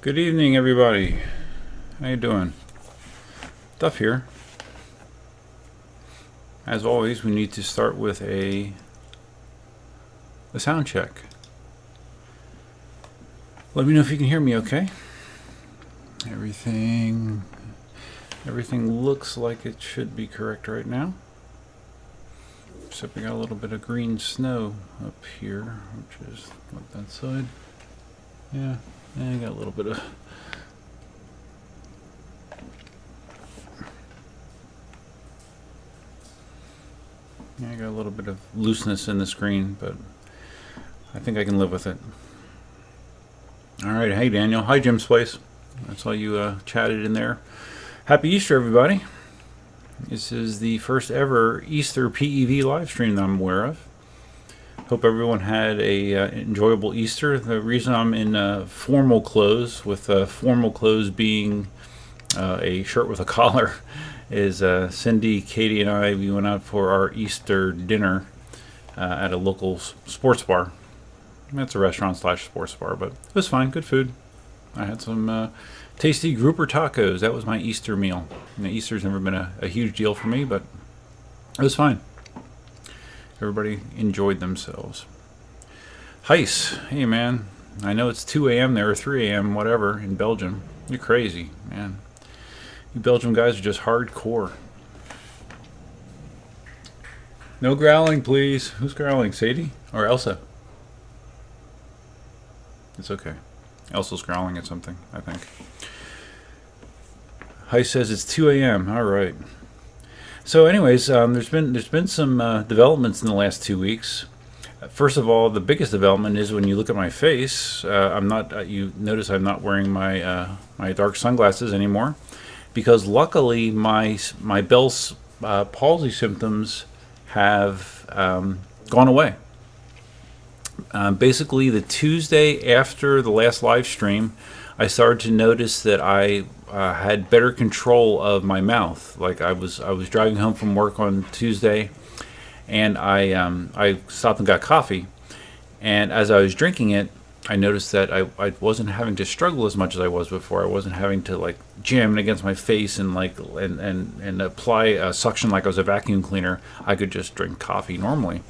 Good evening, everybody. How you doing? Duff here. As always, we need to start with a sound check. Let me know if you can hear me okay. Everything looks like it should be correct right now. Except we got a little bit of green snow up here, which is what, that side. Yeah, I got a little bit of looseness in the screen, but I think I can live with it. All right, hey Daniel, hi Jim's Place. I saw you chatted in there. Happy Easter, everybody. This is the first ever Easter PEV live stream that I'm aware of. Hope everyone had a enjoyable Easter. The reason I'm in formal clothes, with formal clothes being a shirt with a collar, is Cindy, Katie, and we went out for our Easter dinner at a local sports bar. That's a restaurant / sports bar, but it was fine. Good food. I had some tasty grouper tacos. That was my Easter meal. Easter's never been a huge deal for me, but it was fine. Everybody enjoyed themselves. Heis, hey man, I know it's 2 a.m. there, or 3 a.m., whatever, in Belgium. You're crazy, man. You Belgium guys are just hardcore. No growling, please. Who's growling, Sadie or Elsa? It's okay. Elsa's growling at something, I think. Heis says it's 2 a.m. All right. So, anyways, there's been some developments in the last 2 weeks. First of all, the biggest development is when you look at my face. I'm not. You notice I'm not wearing my my dark sunglasses anymore, because luckily my Bell's palsy symptoms have gone away. Basically, the Tuesday after the last live stream, I started to notice that I had better control of my mouth. Like I was driving home from work on Tuesday, and I stopped and got coffee, and as I was drinking it, I noticed that I wasn't having to struggle as much as I was before. I wasn't having to like jam it against my face and and apply a suction like I was a vacuum cleaner. I could just drink coffee normally,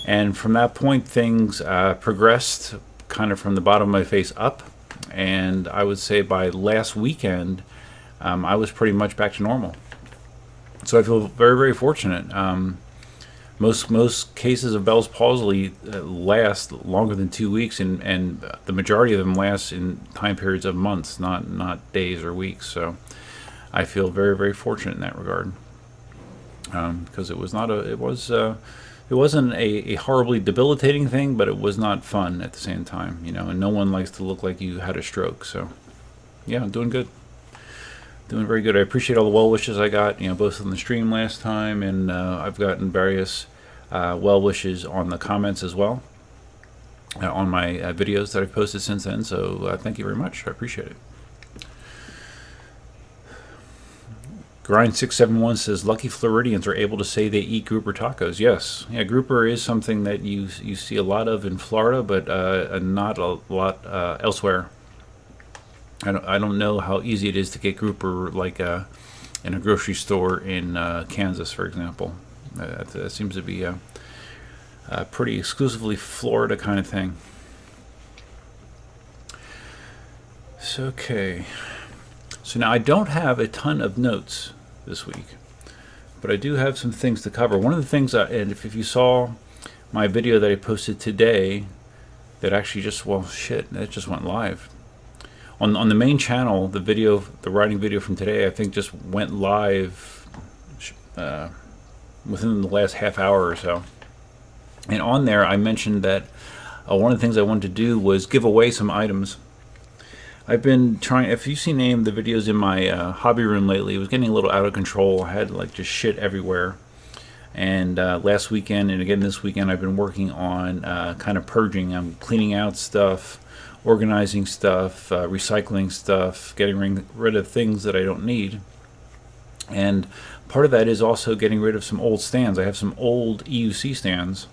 and from that point things progressed kind of from the bottom of my face up. And I would say by last weekend, I was pretty much back to normal. So I feel very, very fortunate. Most cases of Bell's palsy last longer than 2 weeks, and the majority of them last in time periods of months, not days or weeks. So I feel very, very fortunate in that regard, because it wasn't a horribly debilitating thing, but it was not fun at the same time, and no one likes to look like you had a stroke. So, yeah, I'm doing good. Doing very good. I appreciate all the well wishes I got, both on the stream last time, and I've gotten various well wishes on the comments as well, on my videos that I've posted since then. So, thank you very much. I appreciate it. Grind671 says lucky Floridians are able to say they eat grouper tacos. Yes, yeah, grouper is something that you see a lot of in Florida, but not a lot elsewhere. I don't know how easy it is to get grouper like in a grocery store in Kansas, for example. That seems to be a pretty exclusively Florida kind of thing. So, okay. So now I don't have a ton of notes this week, but I do have some things to cover. One of the things, and if you saw my video that I posted today, that actually that just went live on the main channel. The writing video from today, I think just went live within the last half hour or so. And on there, I mentioned that one of the things I wanted to do was give away some items. I've been trying, if you've seen any of the videos in my hobby room lately, it was getting a little out of control. I had like just shit everywhere. And last weekend and again this weekend, I've been working on kind of purging. I'm cleaning out stuff, organizing stuff, recycling stuff, getting rid of things that I don't need. And part of that is also getting rid of some old stands. I have some old EUC stands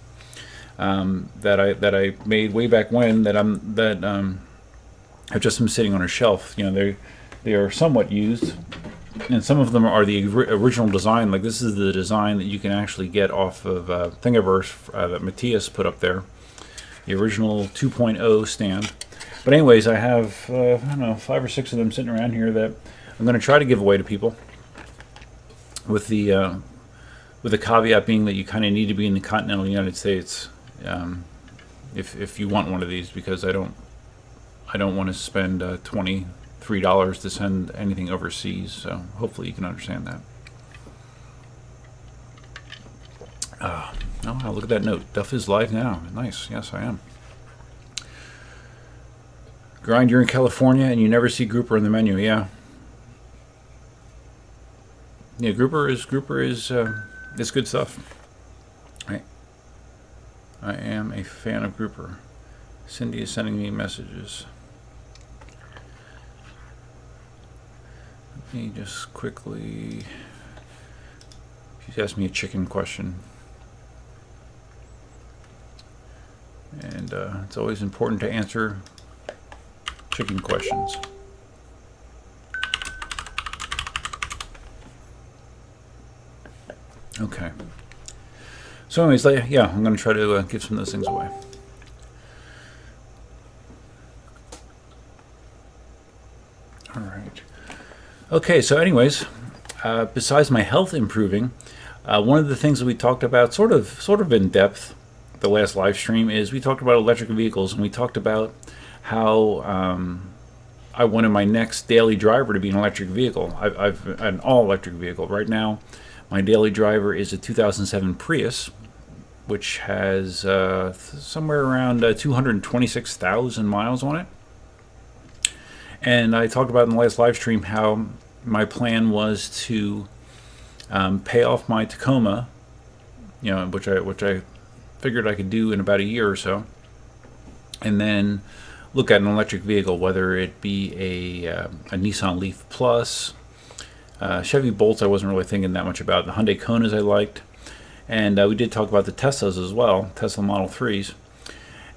that I made way back when that have just been sitting on a shelf. You know, they are somewhat used, and some of them are the original design. Like this is the design that you can actually get off of Thingiverse that Matthias put up there, the original 2.0 stand. But anyways, I have I don't know, 5 or 6 of them sitting around here that I'm going to try to give away to people, with the caveat being that you kind of need to be in the continental United States if you want one of these, because I don't want to spend $23 to send anything overseas. So hopefully you can understand that. Oh, wow, look at that note. Duff is live now. Nice. Yes, I am. Grind, you're in California and you never see grouper in the menu. Yeah. Yeah, grouper is it's good stuff. I am a fan of grouper. Cindy is sending me messages. Let me just quickly. She's asked me a chicken question, and it's always important to answer chicken questions. Okay. So anyways, yeah, I'm going to try to give some of those things away. All right. Okay, so anyways, besides my health improving, one of the things that we talked about sort of in depth the last live stream is we talked about electric vehicles, and we talked about how I wanted my next daily driver to be an electric vehicle. I've an all-electric vehicle. Right now, my daily driver is a 2007 Prius, which has somewhere around 226,000 miles on it. And I talked about in the last live stream how my plan was to pay off my Tacoma, you know, which I figured I could do in about a year or so, and then look at an electric vehicle, whether it be a Nissan Leaf Plus, Chevy Bolts I wasn't really thinking that much about. The Hyundai Konas I liked. And we did talk about the Teslas as well, Tesla Model 3s.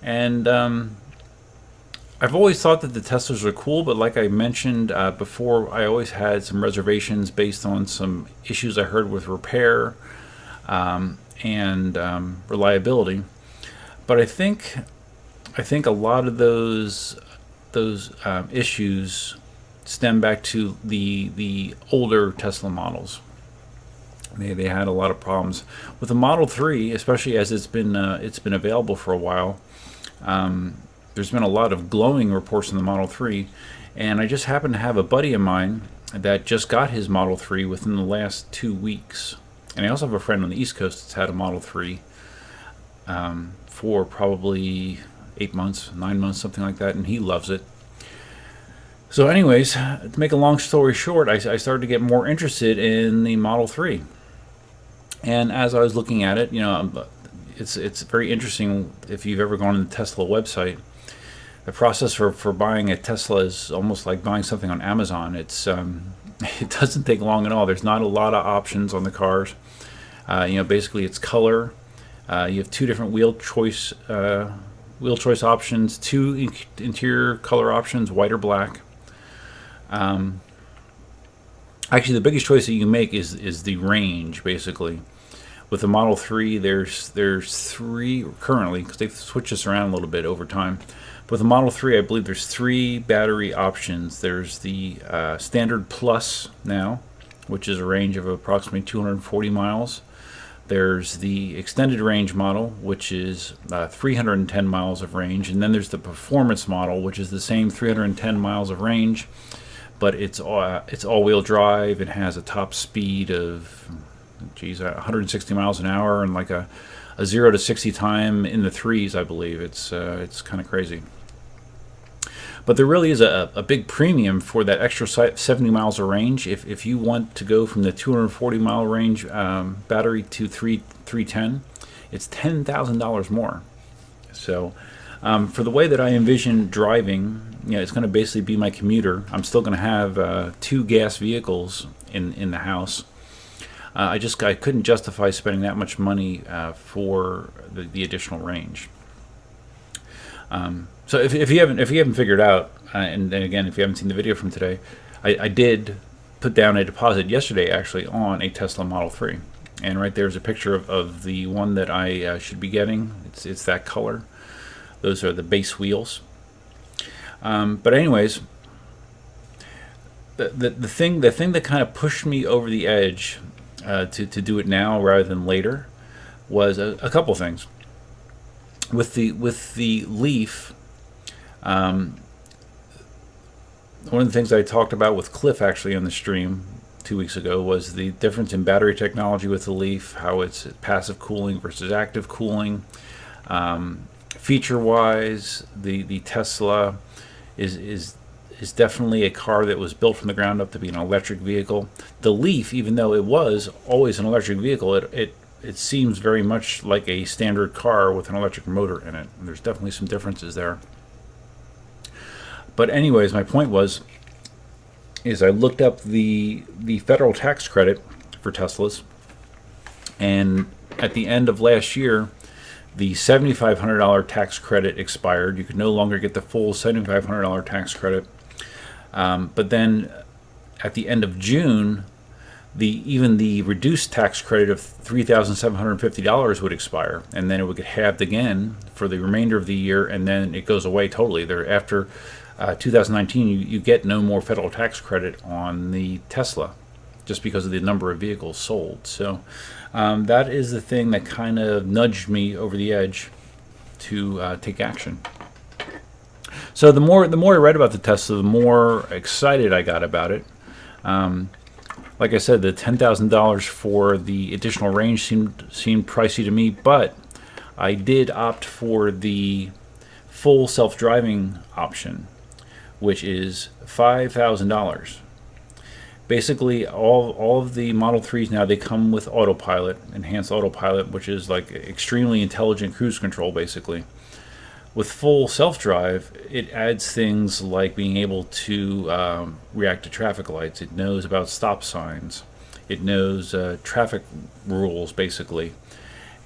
And I've always thought that the Teslas are cool, but like I mentioned before, I always had some reservations based on some issues I heard with repair and reliability. But I think a lot of those issues stem back to the older Tesla models. They had a lot of problems with the Model 3, especially as it's been available for a while. There's been a lot of glowing reports on the Model 3, and I just happen to have a buddy of mine that just got his Model 3 within the last 2 weeks. And I also have a friend on the East Coast that's had a Model 3 for probably 8 months, 9 months, something like that, and he loves it. So anyways, to make a long story short, I started to get more interested in the Model 3. And as I was looking at it, you know, it's very interesting if you've ever gone to the Tesla website. The process for buying a Tesla is almost like buying something on Amazon. It's it doesn't take long at all. There's not a lot of options on the cars. You know, basically it's color. You have 2 different wheel choice options, 2 interior color options, white or black. Actually, the biggest choice that you can make is the range, basically. With the Model 3, there's 3 currently, because they've switched this around a little bit over time. But with the Model 3, I believe there's 3 battery options. There's the Standard Plus now, which is a range of approximately 240 miles. There's the extended range model, which is 310 miles of range. And then there's the performance model, which is the same 310 miles of range, but it's all-wheel drive. It has a top speed of 160 miles an hour, and like a 0 to 60 time in the 3s, I believe. It's kind of crazy. But there really is a big premium for that extra 70 miles of range. If you want to go from the 240 mile range battery to 310, it's $10,000 more. So for the way that I envision driving, you know, it's going to basically be my commuter. I'm still going to have 2 gas vehicles in the house. I couldn't justify spending that much money for the additional range. So if you haven't figured out, and then again, if you haven't seen the video from today, I did put down a deposit yesterday actually on a Tesla Model 3, and right there's a picture of the one that I should be getting. It's that color. Those are the base wheels. But anyways, the thing that kind of pushed me over the edge to do it now rather than later was a couple things. With the Leaf, one of the things I talked about with Cliff actually on the stream 2 weeks ago was the difference in battery technology with the Leaf, how it's passive cooling versus active cooling. Feature-wise, the Tesla is definitely a car that was built from the ground up to be an electric vehicle. The Leaf, even though it was always an electric vehicle, it seems very much like a standard car with an electric motor in it. There's definitely some differences there. But anyways, my point is I looked up the federal tax credit for Teslas, and at the end of last year, the $7,500 tax credit expired. You could no longer get the full $7,500 tax credit. But then at the end of June, even the reduced tax credit of $3,750 would expire, and then it would get halved again for the remainder of the year, and then it goes away totally. After 2019, you get no more federal tax credit on the Tesla, just because of the number of vehicles sold. So that is the thing that kind of nudged me over the edge to take action. So the more I read about the Tesla, the more excited I got about it. Like I said, the $10,000 for the additional range seemed pricey to me, but I did opt for the full self-driving option, which is $5,000. Basically, all of the Model 3s now, they come with autopilot, enhanced autopilot, which is like extremely intelligent cruise control, basically. With full self-drive, it adds things like being able to react to traffic lights. It knows about stop signs. It knows traffic rules, basically.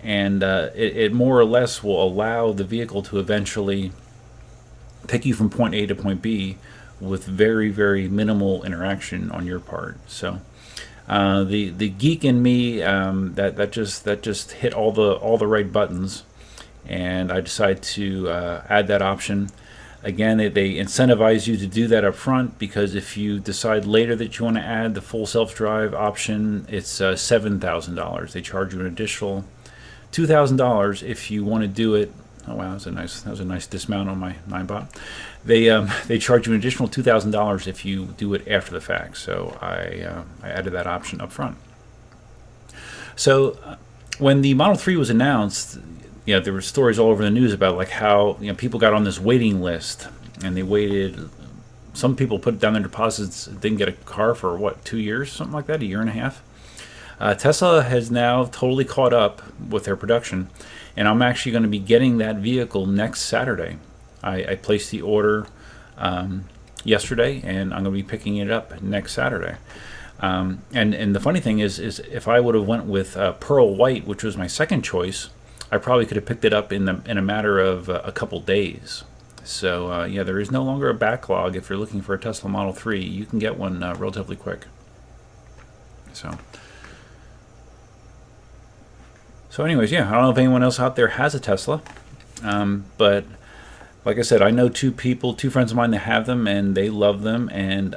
And it more or less will allow the vehicle to eventually take you from point A to point B with very, very minimal interaction on your part. So the geek in me, that just hit all the right buttons, and I decided to add that option. Again, they incentivize you to do that up front, because if you decide later that you want to add the full self-drive option, it's $7,000. They charge you an additional $2,000 if you want to do it. Oh wow, that was a nice dismount on my Ninebot. They charge you an additional $2,000 if you do it after the fact. So I added that option up front. So when the Model 3 was announced, there were stories all over the news about like how people got on this waiting list, and they waited. Some people put down their deposits, didn't get a car for what, 2 years, something like that, a year and a half. Tesla has now totally caught up with their production, and I'm actually going to be getting that vehicle next Saturday. I placed the order yesterday, and I'm going to be picking it up next Saturday. And the funny thing is if I would have went with Pearl White, which was my second choice, I probably could have picked it up in a matter of a couple days. So there is no longer a backlog. If you're looking for a Tesla Model 3, you can get one relatively quick. So anyways, I don't know if anyone else out there has a Tesla, but like I said, I know two friends of mine that have them, and they love them, and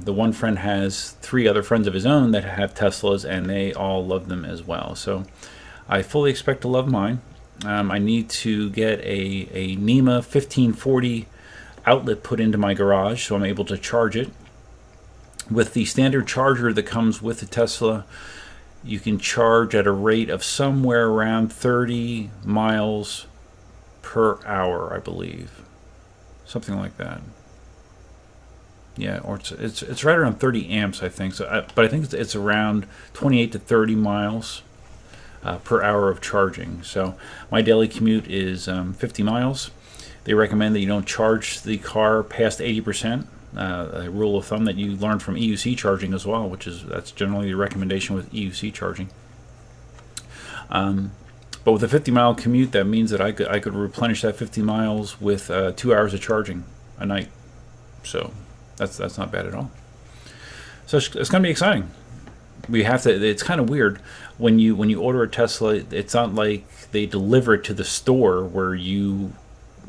the one friend has 3 other friends of his own that have Teslas, and they all love them as well. So I fully expect to love mine. I need to get a NEMA 1540 outlet put into my garage so I'm able to charge it. With the standard charger that comes with the Tesla, you can charge at a rate of somewhere around 30 miles per hour, I believe. Something like that. Yeah, or it's right around 30 amps, I think. So, but I think it's around 28 to 30 miles per hour of charging. So my daily commute is 50 miles. They recommend that you don't charge the car past 80%. A rule of thumb that you learn from EUC charging as well, that's generally the recommendation with EUC charging. But with a 50-mile commute, that means that I could replenish that 50 miles with 2 hours of charging a night. So that's not bad at all. So it's going to be exciting. We have to. It's kind of weird when you order a Tesla. It's not like they deliver it to the store where you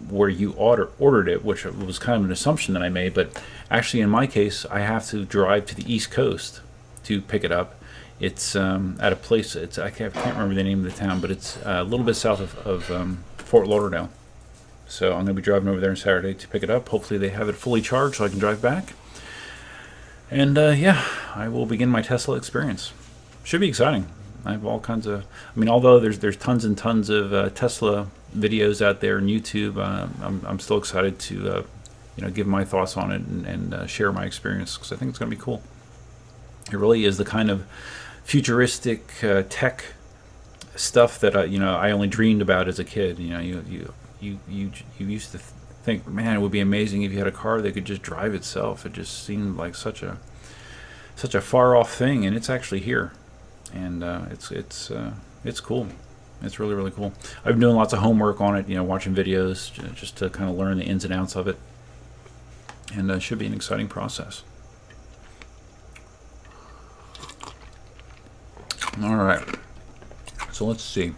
ordered it, which was kind of an assumption that I made. But actually, in my case, I have to drive to the East Coast to pick it up. It's at a place. I can't remember the name of the town, but it's a little bit south of Fort Lauderdale. So I'm going to be driving over there on Saturday to pick it up. Hopefully, they have it fully charged so I can drive back. And yeah, I will begin my Tesla experience. Should be exciting. I have all kinds of. I mean, although there's tons and tons of Tesla videos out there on YouTube, I'm still excited to give my thoughts on it and share my experience, because I think it's going to be cool. It really is the kind of futuristic tech stuff that I only dreamed about as a kid. You used to think, man, it would be amazing if you had a car that could just drive itself. It just seemed like such a far off thing, and it's actually here, and it's cool. It's really, really cool. I've been doing lots of homework on it, watching videos just to kind of learn the ins and outs of it, and it should be an exciting process. All right, so let's see.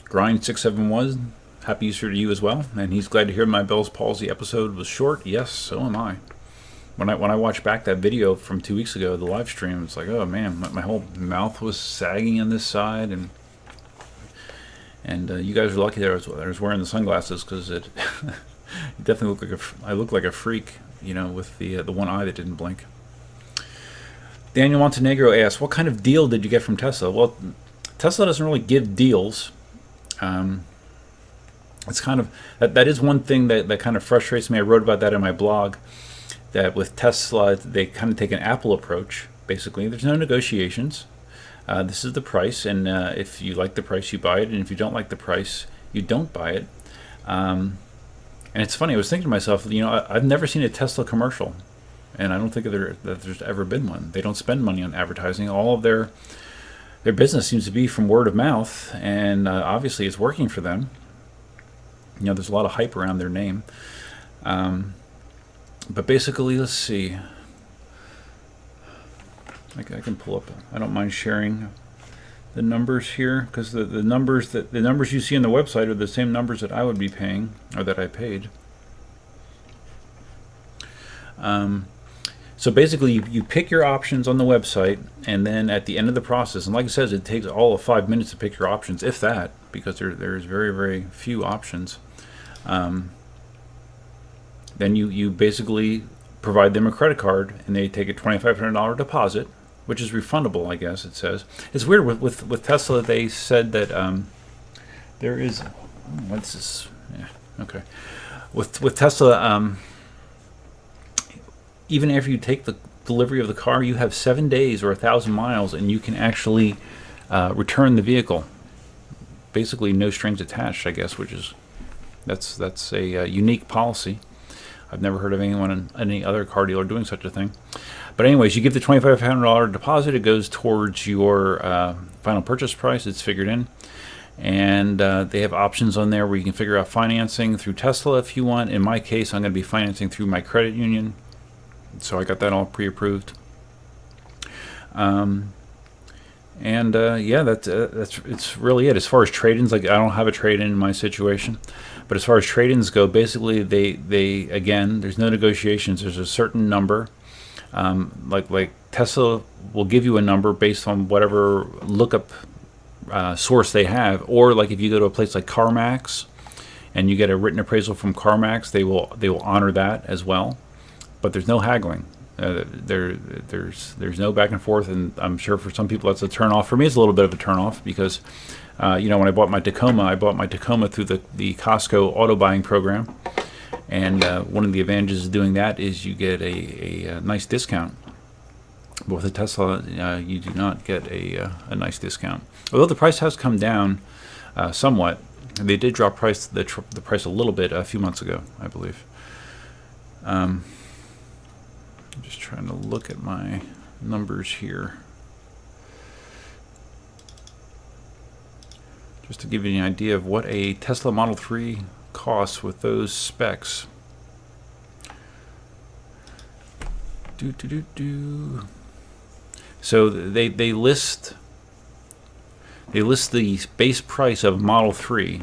Grind671, happy Easter to you as well, and he's glad to hear my Bell's palsy episode was short. Yes, so am I. When I watched back that video from 2 weeks ago, the live stream, it's like, oh man, my whole mouth was sagging on this side, and you guys are lucky that I was wearing the sunglasses, because it definitely looked like a freak, with the one eye that didn't blink. Daniel Montenegro asks, what kind of deal did you get from Tesla? Well, Tesla doesn't really give deals. It's kind of that is one thing that kind of frustrates me. I wrote about that in my blog, that with Tesla they kind of take an Apple approach. Basically, there's no negotiations. This is the price, and if you like the price, you buy it, and if you don't like the price, you don't buy it. And it's funny, I was thinking to myself, I've never seen a Tesla commercial, and I don't think that there's ever been one. They don't spend money on advertising. All of their business seems to be from word of mouth, and obviously it's working for them. There's a lot of hype around their name. But basically, let's see. I can pull up. I don't mind sharing the numbers here, because the numbers you see on the website are the same numbers that I would be paying, or that I paid. So basically, you pick your options on the website, and then at the end of the process, and like it says, it takes all of 5 minutes to pick your options, if that, because there's very, very few options. Then you basically provide them a credit card, and they take a $2,500 deposit, which is refundable, I guess it says. It's weird with Tesla. They said that there is. What's this? Yeah, okay. With Tesla. Even after you take the delivery of the car, you have 7 days or 1,000 miles, and you can actually return the vehicle. Basically, no strings attached, I guess, that's a unique policy. I've never heard of any other car dealer doing such a thing. But anyways, you give the $2,500 deposit. It goes towards your final purchase price. It's figured in. And they have options on there where you can figure out financing through Tesla if you want. In my case, I'm going to be financing through my credit union. So I got that all pre-approved. Yeah, it's really it. As far as trade-ins, like I don't have a trade-in in my situation, but as far as trade-ins go, basically they again, there's no negotiations. There's a certain number. Like Tesla will give you a number based on whatever lookup source they have, or like if you go to a place like CarMax and you get a written appraisal from CarMax, they will honor that as well. But there's no haggling. There's no back and forth, and I'm sure for some people that's a turnoff. For me, it's a little bit of a turnoff because, when I bought my Tacoma through the Costco auto buying program, and one of the advantages of doing that is you get a nice discount. But with a Tesla, you do not get a nice discount. Although the price has come down somewhat, they did drop the price a little bit a few months ago, I believe. I'm just trying to look at my numbers here. just to give you an idea of what a Tesla Model 3 costs with those specs. So they list the base price of Model 3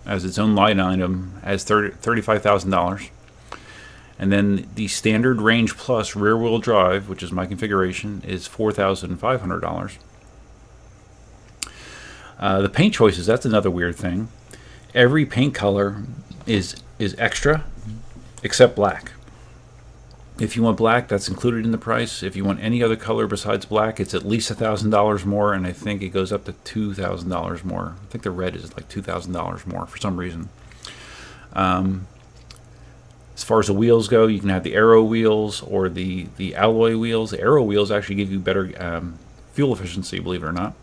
as its own line item as $35,000. And then the standard range plus rear wheel drive, which is my configuration, is $4,500. The paint choices, that's another weird thing. Every paint color is extra except black. If you want black, that's included in the price. If you want any other color besides black, it's at least $1,000 more, and I think it goes up to $2,000 more. I think the red is like $2,000 more for some reason. As far as the wheels go, you can have the aero wheels or the alloy wheels. The aero wheels actually give you better fuel efficiency, believe it or not.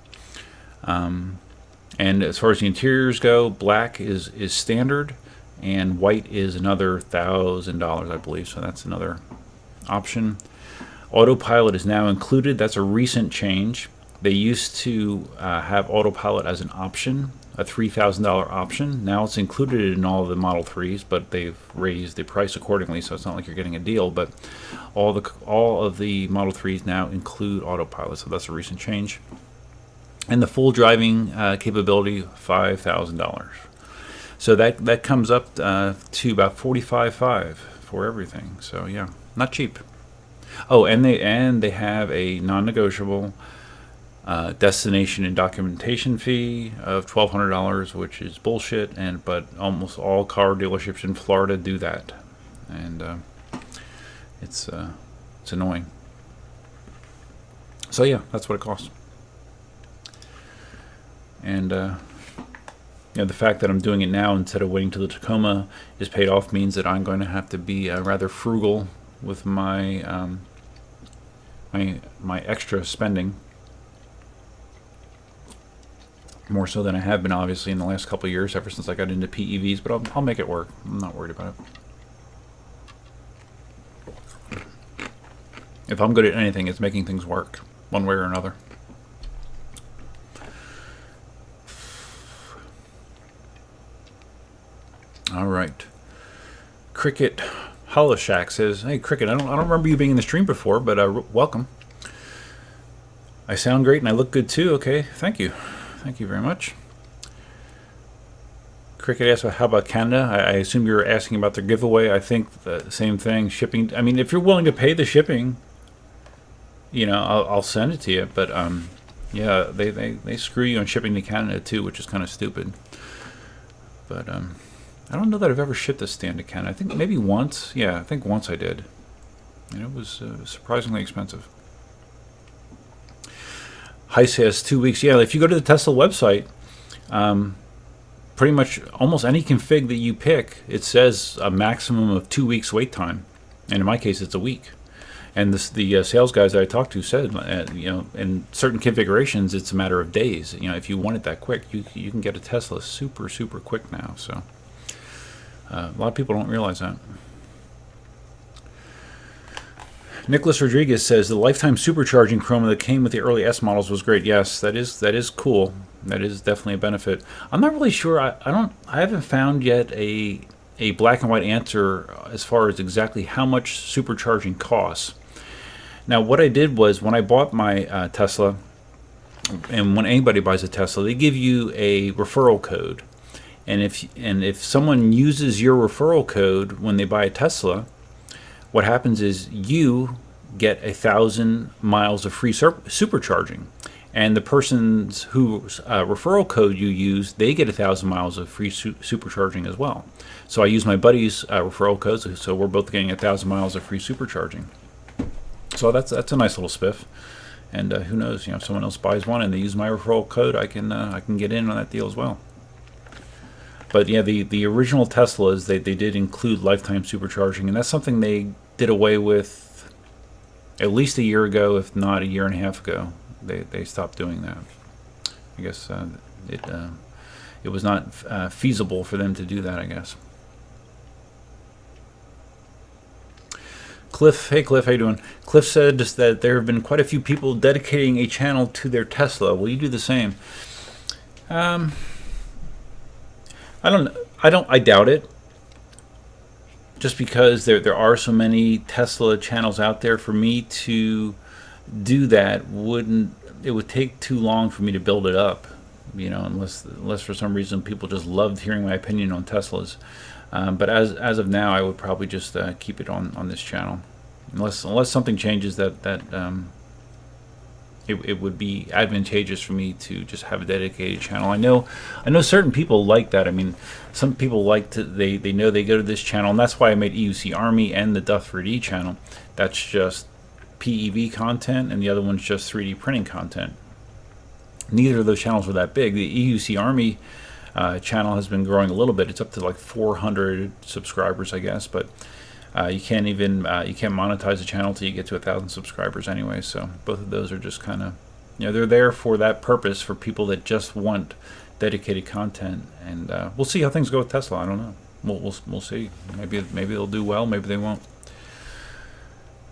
And as far as the interiors go, black is standard, and white is another $1,000, I believe. So that's another option. Autopilot is now included. That's a recent change. They used to have autopilot as an option, a $3,000 option. Now it's included in all of the Model 3s, but they've raised the price accordingly, so it's not like you're getting a deal. But all of the Model 3s now include autopilot, so that's a recent change. And the full driving capability, $5,000. So that comes up to about $45,500 for everything. So yeah, not cheap. Oh, and they have a non-negotiable destination and documentation fee of $1,200, which is bullshit. But almost all car dealerships in Florida do that, and it's annoying. So yeah, that's what it costs. And the fact that I'm doing it now instead of waiting till the Tacoma is paid off means that I'm going to have to be rather frugal with my my extra spending, more so than I have been obviously in the last couple of years, ever since I got into PEVs. But I'll make it work. I'm not worried about it. If I'm good at anything, it's making things work one way or another. All right. Cricket Hollow Shack says, "Hey Cricket, I don't remember you being in the stream before, but welcome. I sound great and I look good too. Okay, thank you very much." Cricket asked, "How about Canada?" I assume you're asking about their giveaway. I think the same thing. Shipping. I mean, if you're willing to pay the shipping, I'll send it to you. But yeah, they screw you on shipping to Canada too, which is kind of stupid. But I don't know that I've ever shipped this stand to Canada. I think maybe once. Yeah, I think once I did. And it was surprisingly expensive. Heist has 2 weeks. Yeah, if you go to the Tesla website, pretty much almost any config that you pick, it says a maximum of 2 weeks wait time. And in my case, it's a week. And the sales guys that I talked to said, in certain configurations, it's a matter of days. If you want it that quick, you can get a Tesla super, super quick now. So a lot of people don't realize that. Nicholas Rodriguez says the lifetime supercharging chroma that came with the early S models was great. Yes, that is cool. That is definitely a benefit. I'm not really sure. I haven't found yet a black and white answer as far as exactly how much supercharging costs. Now, what I did was when I bought my Tesla, and when anybody buys a Tesla, they give you a referral code. And if someone uses your referral code when they buy a Tesla, what happens is you get 1,000 miles of free supercharging, and the person's whose referral code you use, they get 1,000 miles of free supercharging as well. So I use my buddy's referral code, so we're both getting 1,000 miles of free supercharging. So that's a nice little spiff. And who knows? If someone else buys one and they use my referral code, I can get in on that deal as well. But yeah, the original Teslas, they did include lifetime supercharging, and that's something they did away with at least a year ago, if not a year and a half ago. They stopped doing that. I guess it was not feasible for them to do that, I guess. Cliff, hey Cliff, how you doing? Cliff said that there have been quite a few people dedicating a channel to their Tesla. Will you do the same? Um, I doubt it. Just because there are so many Tesla channels out there, for me to do that it would take too long for me to build it up, unless for some reason people just loved hearing my opinion on Teslas. But as of now, I would probably just keep it on this channel, unless something changes that it would be advantageous for me to just have a dedicated channel. I know certain people like that. I mean, some people like to, they know they go to this channel, and that's why I made EUC Army and the Duff 3D channel. That's just PEV content, and the other one's just 3D printing content. Neither of those channels are that big. The EUC Army channel has been growing a little bit. It's up to like 400 subscribers, I guess, but you can't monetize a channel till you get to 1,000 subscribers anyway. So both of those are just kind of, they're there for that purpose, for people that just want dedicated content. And we'll see how things go with Tesla. I don't know. We'll see. Maybe they'll do well. Maybe they won't.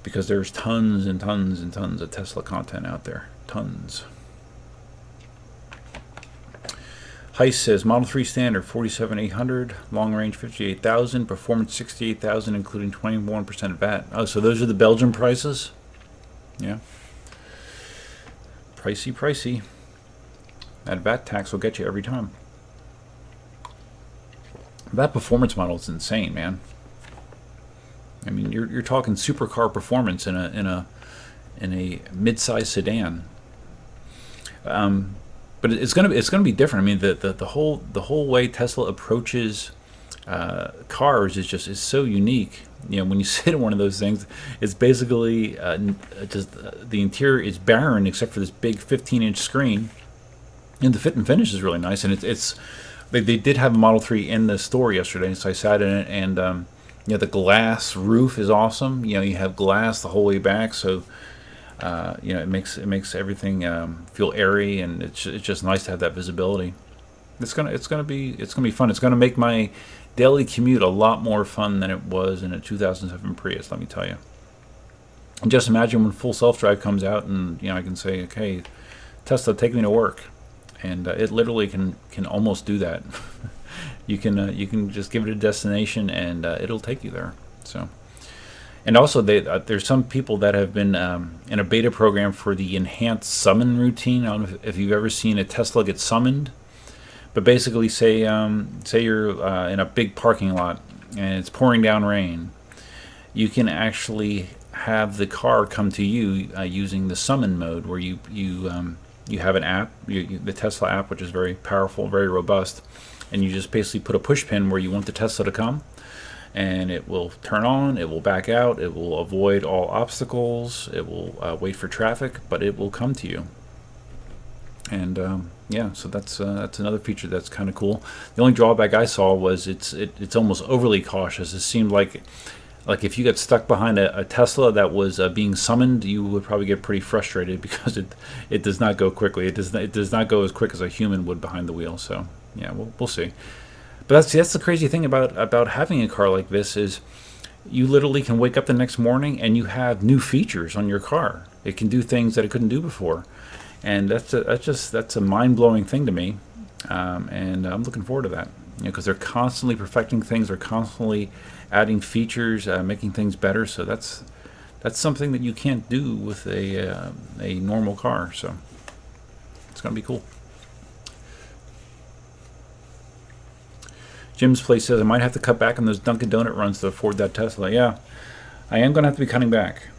Because there's tons and tons and tons of Tesla content out there. Tons. Heist says Model 3 Standard 47,800, long range 58,000, performance 68,000, including 21% VAT. Oh, so those are the Belgian prices? Yeah. Pricey, pricey. That VAT tax will get you every time. That performance model is insane, man. I mean, you're talking supercar performance in a mid-size sedan. But it's gonna be different. I mean, the whole way Tesla approaches cars is so unique. When you sit in one of those things, it's basically just the interior is barren except for this big 15-inch screen, and the fit and finish is really nice. And they did have a Model 3 in the store yesterday, so I sat in it, and the glass roof is awesome. You have glass the whole way back, so. It makes everything feel airy, and it's just nice to have that visibility. It's gonna be fun. It's gonna make my daily commute a lot more fun than it was in a 2007 Prius. Let me tell you. And just imagine when full self-drive comes out, and I can say, okay, Tesla, take me to work, and it literally can almost do that. you can just give it a destination, and it'll take you there. So. And also, there's some people that have been in a beta program for the enhanced summon routine. I don't know if you've ever seen a Tesla get summoned, but basically, say you're in a big parking lot and it's pouring down rain, you can actually have the car come to you using the summon mode, where you have an app, the Tesla app, which is very powerful, very robust, and you just basically put a push pin where you want the Tesla to come. And it will turn on, it will back out, it will avoid all obstacles, it will wait for traffic, but it will come to you. And so that's another feature that's kind of cool. The only drawback I saw was it's almost overly cautious. It seemed like if you got stuck behind a Tesla that was being summoned, you would probably get pretty frustrated, because it does not go quickly. It does not go as quick as a human would behind the wheel. So yeah, we'll see. But that's the crazy thing about having a car like this, is you literally can wake up the next morning and you have new features on your car. It can do things that it couldn't do before, and that's a mind-blowing thing to me. And I'm looking forward to that, because they're constantly perfecting things, they're constantly adding features, making things better. So that's something that you can't do with a normal car. So it's gonna be cool. Jim's Place says, I might have to cut back on those Dunkin' Donut runs to afford that Tesla. Yeah, I am going to have to be cutting back.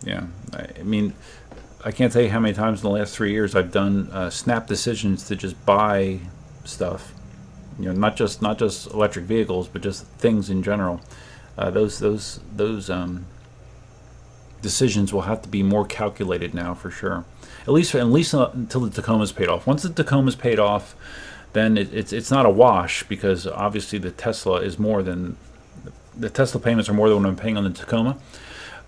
Yeah, I mean, I can't tell you how many times in the last 3 years I've done snap decisions to just buy stuff. Not just electric vehicles, but just things in general. Those decisions will have to be more calculated now, for sure. At least until the Tacoma's paid off. Once the Tacoma's paid off, then it's not a wash, because obviously the Tesla payments are more than what I'm paying on the Tacoma,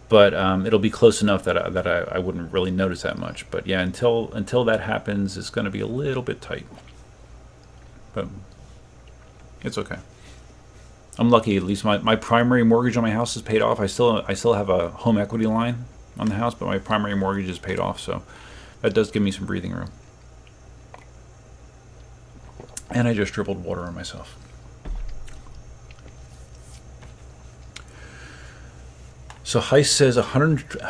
but it'll be close enough that I wouldn't really notice that much. But yeah, until that happens, it's going to be a little bit tight, but it's okay. I'm lucky. At least my primary mortgage on my house is paid off. I still have a home equity line on the house, but my primary mortgage is paid off, so that does give me some breathing room. And I just dribbled water on myself. So Heist says 120%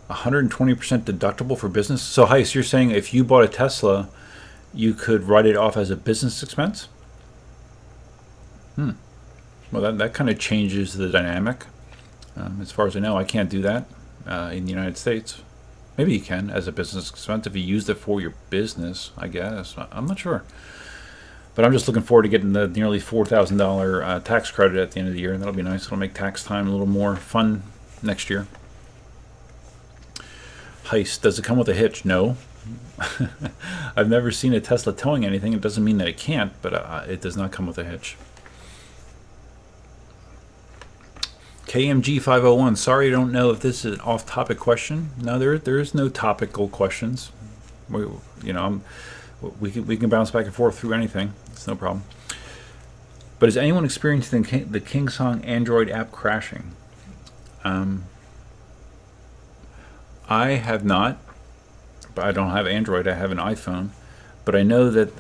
deductible for business. So Heist, you're saying if you bought a Tesla, you could write it off as a business expense? Well, that kind of changes the dynamic. As far as I know, I can't do that in the United States. Maybe you can as a business expense if you used it for your business, I guess. I'm not sure. But I'm just looking forward to getting the nearly $4,000 tax credit at the end of the year. That'll be nice. It'll make tax time a little more fun next year. Heist, does it come with a hitch? No. I've never seen a Tesla towing anything. It doesn't mean that it can't, but it does not come with a hitch. KMG 501. Sorry, I don't know if this is an off-topic question. No, there is no topical questions. We can bounce back and forth through anything. It's no problem. But is anyone experiencing the KingSong Android app crashing? I have not. But I don't have Android. I have an iPhone. But I know that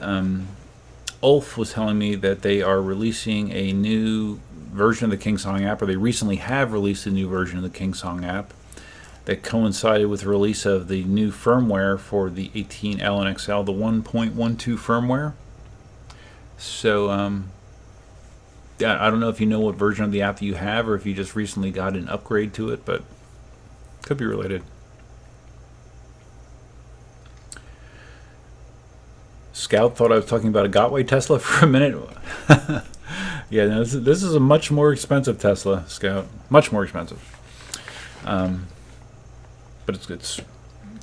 Ulf was telling me that they are releasing a new version of the KingSong app, or they recently have released a new version of the KingSong app that coincided with the release of the new firmware for the 18L and XL, the 1.12 firmware. So, yeah, I don't know if you know what version of the app you have, or if you just recently got an upgrade to it, but could be related. Scout thought I was talking about a Gotway Tesla for a minute. Yeah, no, this is a much more expensive Tesla, Scout. Much more expensive. But it's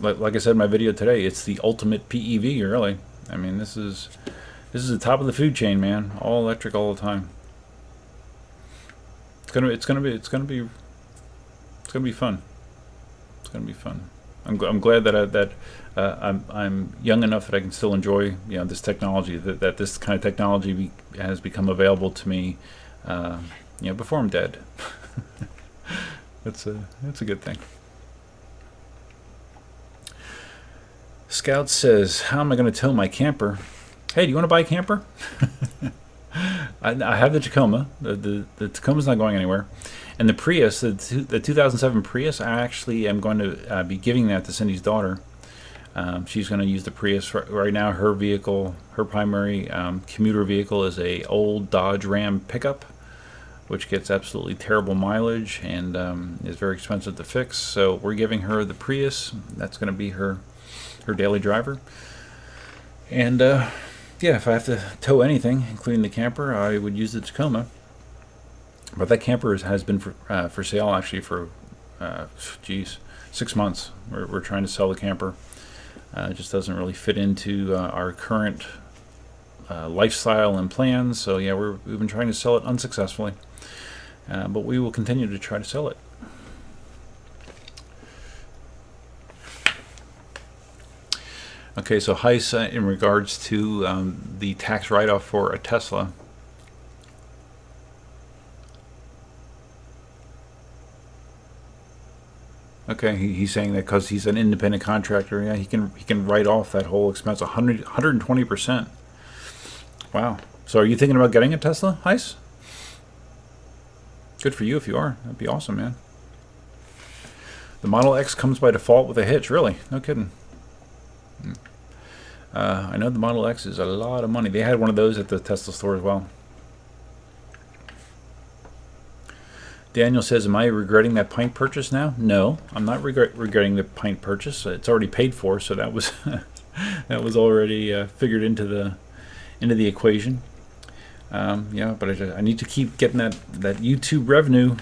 like I said in my video today, it's the ultimate PEV, really. I mean, this is the top of the food chain, man. All electric all the time. It's gonna be fun. It's gonna be fun. I'm glad that I'm young enough that I can still enjoy this technology, that this kind of technology has become available to me before I'm dead. That's a good thing. Scout says, how am I going to tow my camper? Hey, do you want to buy a camper? I have the Tacoma. The Tacoma's not going anywhere. And the Prius, the 2007 Prius, I actually am going to be giving that to Cindy's daughter. She's going to use the Prius. Right now, her vehicle, her primary commuter vehicle is a old Dodge Ram pickup, which gets absolutely terrible mileage and is very expensive to fix. So we're giving her the Prius. That's going to be her daily driver. And yeah, if I have to tow anything, including the camper, I would use the Tacoma. But that camper has been for sale actually for 6 months. We're trying to sell the camper. It just doesn't really fit into our current lifestyle and plans. So yeah, we've been trying to sell it unsuccessfully, but we will continue to try to sell it. Okay, so Heis, in regards to the tax write-off for a Tesla. Okay, he's saying that because he's an independent contractor, yeah, he can write off that whole expense 120%. Wow. So are you thinking about getting a Tesla, Heis? Good for you if you are. That'd be awesome, man. The Model X comes by default with a hitch, really? No kidding. I know the Model X is a lot of money. They had one of those at the Tesla store as well. Daniel says, am I regretting that pint purchase now? No, I'm not regretting the pint purchase. It's already paid for, so that was that was already figured into the equation. Yeah, but I need to keep getting that YouTube revenue,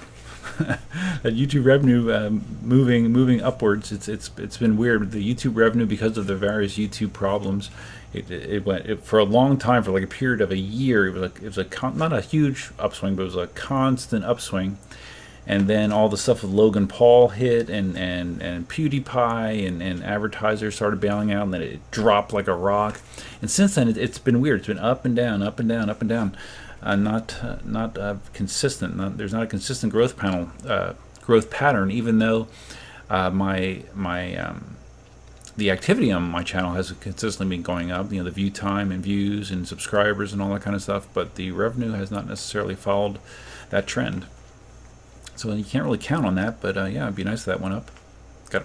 that YouTube revenue moving upwards. It's been weird. The YouTube revenue, because of the various YouTube problems, it went for a long time, for like a period of a year. It was not a huge upswing, but it was a constant upswing. And then all the stuff with Logan Paul hit, and PewDiePie and advertisers started bailing out, and then it dropped like a rock. And since then, it's been weird. It's been up and down, up and down, up and down. Not consistent. There's not a consistent growth pattern. Even though my the activity on my channel has consistently been going up, the view time and views and subscribers and all that kind of stuff, but the revenue has not necessarily followed that trend. So you can't really count on that, but yeah, it'd be nice if that went up.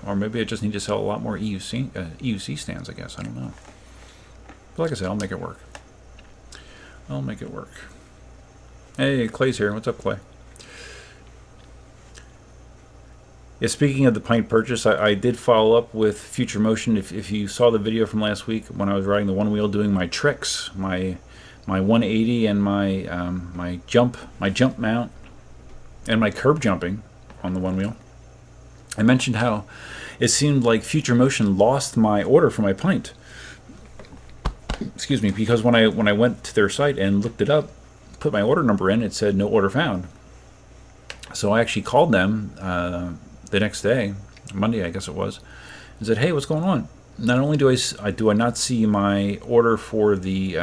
Or maybe I just need to sell a lot more EUC stands, I guess. I don't know. But like I said, I'll make it work. I'll make it work. Hey, Clay's here. What's up, Clay? Yeah, speaking of the pint purchase, I did follow up with Future Motion. If you saw the video from last week when I was riding the one wheel doing my tricks, my 180 and my jump mount and my curb jumping on the one wheel, I mentioned how it seemed like Future Motion lost my order for my pint. Excuse me, because when I went to their site and looked it up, put my order number in, it said no order found. So I actually called them the next day, Monday I guess it was, and said, hey, what's going on? Not only do I not see my order for the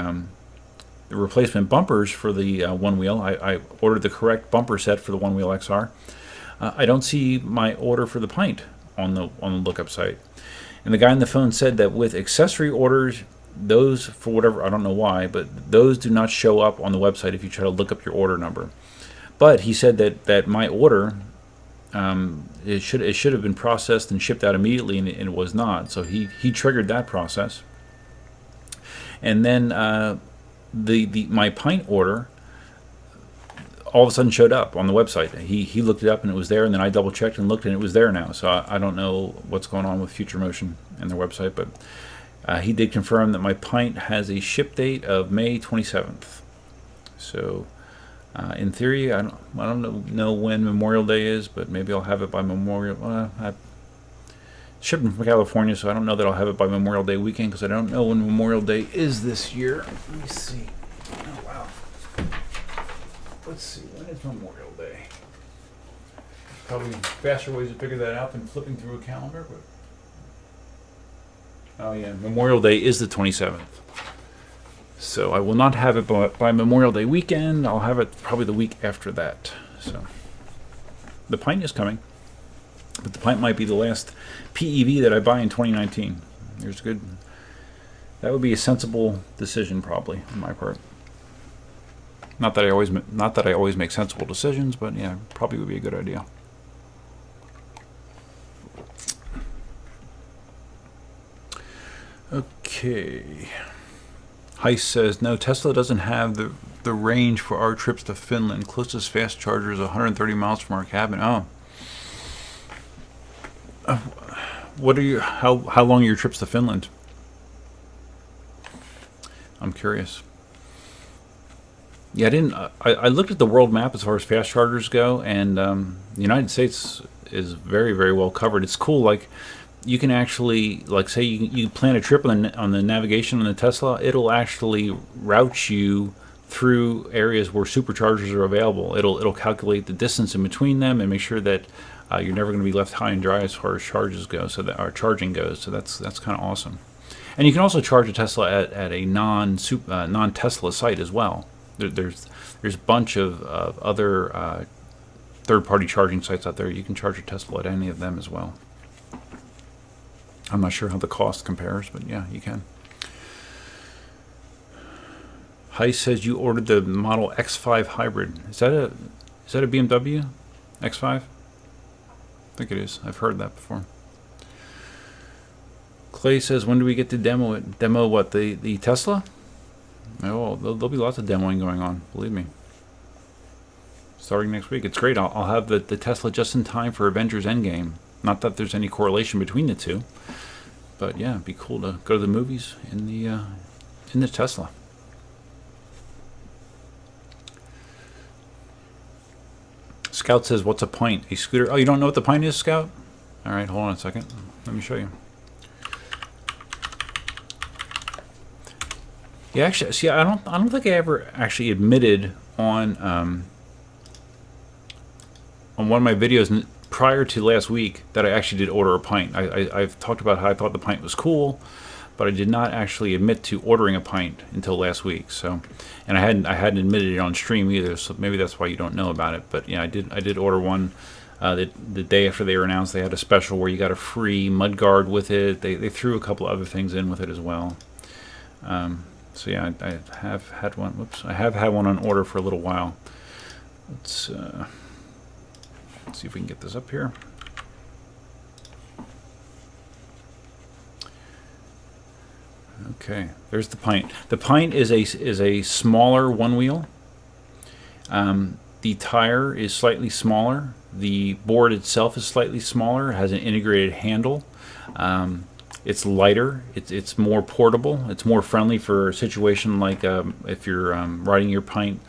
replacement bumpers for the one wheel, I ordered the correct bumper set for the one wheel XR. I don't see my order for the pint on the lookup site. And the guy on the phone said that with accessory orders, those, for whatever, I don't know why, but those do not show up on the website if you try to look up your order number. But he said that my order, it should have been processed and shipped out immediately, and it was not. So he triggered that process. And then my pint order all of a sudden showed up on the website. He looked it up and it was there, and then I double checked and looked and it was there now. So I don't know what's going on with Future Motion and their website, but he did confirm that my pint has a ship date of May 27th. So in theory, I don't know when Memorial Day is, but maybe I'll have it by Memorial. I shipped from California, so I don't know that I'll have it by Memorial Day weekend because I don't know when Memorial Day is this year. Let me see. Oh wow. Let's see, when is Memorial Day? Probably faster ways to figure that out than flipping through a calendar, but oh yeah, Memorial Day is the 27th. So I will not have it by Memorial Day weekend. I'll have it probably the week after that. So the pint is coming, but the pint might be the last PEV that I buy in 2019. There's good. That would be a sensible decision, probably on my part. Not that I always make sensible decisions, but yeah, probably would be a good idea. Okay. Heist says, no, Tesla doesn't have the range for our trips to Finland. Closest fast charger is 130 miles from our cabin. Oh. How long are your trips to Finland? I'm curious. Yeah, I looked at the world map as far as fast chargers go, and the United States is very, very well covered. It's cool, like, you can actually, like, say you plan a trip on the navigation on the Tesla, it'll actually route you through areas where superchargers are available. It'll calculate the distance in between them and make sure that you're never going to be left high and dry as far as charges go, so that our charging goes. So that's kind of awesome. And you can also charge a Tesla at a non-Tesla site as well. There's a bunch of other third-party charging sites out there. You can charge a Tesla at any of them as well. I'm not sure how the cost compares, but yeah, you can. Heist says you ordered the Model X5 hybrid. Is that a BMW X5? I think it is. I've heard that before. Clay says, when do we get to demo it? Demo what? The Tesla? Oh, there'll be lots of demoing going on. Believe me. Starting next week. It's great. I'll have the Tesla just in time for Avengers Endgame. Not that there's any correlation between the two, but yeah, it'd be cool to go to the movies in the Tesla. Scout says, what's a pint? A scooter? Oh, you don't know what the pint is, Scout? All right, hold on a second. Let me show you. Yeah, actually, see, I don't think I ever actually admitted on one of my videos prior to last week that I actually did order a pint. I've talked about how I thought the pint was cool, but I did not actually admit to ordering a pint until last week. So, and I hadn't admitted it on stream either. So maybe that's why you don't know about it. But yeah, I did order one The day after they were announced, they had a special where you got a free mud guard with it. They threw a couple other things in with it as well. So yeah, I have had one. Whoops, I have had one on order for a little while. Let's see if we can get this up here. Okay, there's the pint. The pint is a smaller one wheel. The tire is slightly smaller. The board itself is slightly smaller. It has an integrated handle. It's lighter. It's more portable. It's more friendly for a situation like if you're riding your pint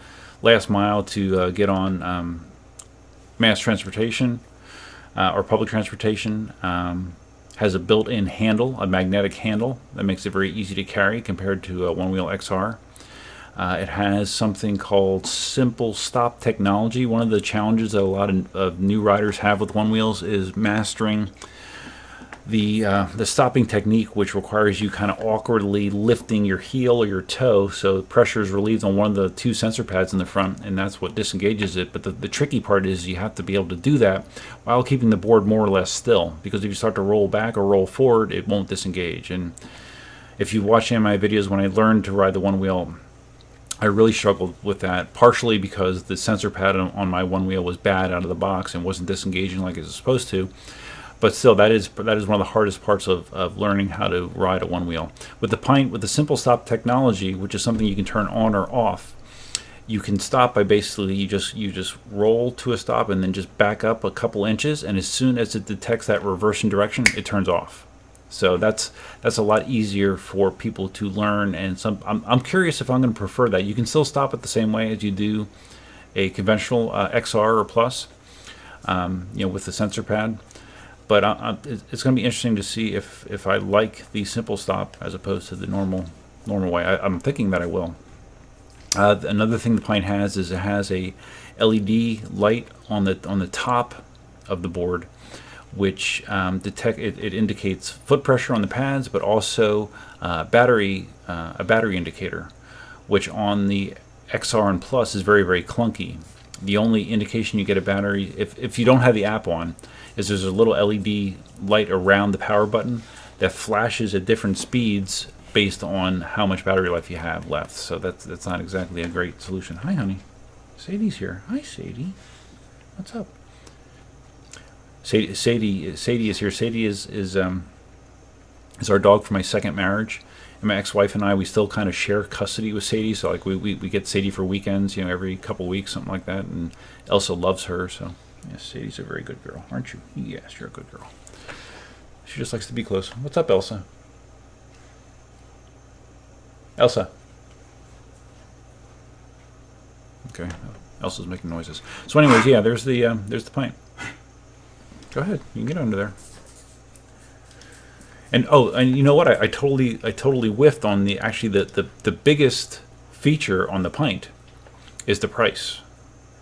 last mile to get on mass transportation or public transportation. Has a built-in handle, a magnetic handle that makes it very easy to carry compared to a one-wheel XR. It has something called simple stop technology. One of the challenges that a lot of new riders have with one wheels is mastering the stopping technique, which requires you kind of awkwardly lifting your heel or your toe so pressure is relieved on one of the two sensor pads in the front, and that's what disengages it. But the tricky part is you have to be able to do that while keeping the board more or less still, because if you start to roll back or roll forward, it won't disengage. And if you watch any of my videos when I learned to ride the one wheel, I really struggled with that, partially because the sensor pad on my one wheel was bad out of the box and wasn't disengaging like it was supposed to. But still, that is one of the hardest parts of learning how to ride a one wheel. With the pint, with the simple stop technology, which is something you can turn on or off, you can stop by basically you just roll to a stop and then just back up a couple inches, and as soon as it detects that reversing direction, it turns off. So that's a lot easier for people to learn. And I'm curious if I'm going to prefer that. You can still stop it the same way as you do a conventional XR or Plus, with the sensor pad. But it's going to be interesting to see if I like the simple stop as opposed to the normal way. I'm thinking that I will. Another thing the Pint has is it has a LED light on the top of the board, which it indicates foot pressure on the pads, but also a battery indicator, which on the XR and Plus is very, very clunky. The only indication you get a battery, if you don't have the app on, is there's a little LED light around the power button that flashes at different speeds based on how much battery life you have left. So that's not exactly a great solution. Hi, honey. Sadie's here. Hi, Sadie. What's up? Sadie is here. Sadie is our dog for my second marriage. And my ex-wife and I, we still kind of share custody with Sadie. So like we get Sadie for weekends, every couple weeks, something like that. And Elsa loves her. So yes, Sadie's a very good girl, aren't you? Yes, you're a good girl. She just likes to be close. What's up, Elsa? Elsa. Okay, Elsa's making noises. So anyways, yeah, there's the pint. Go ahead, you can get under there. And and you know what? I totally whiffed on the biggest feature on the pint is the price.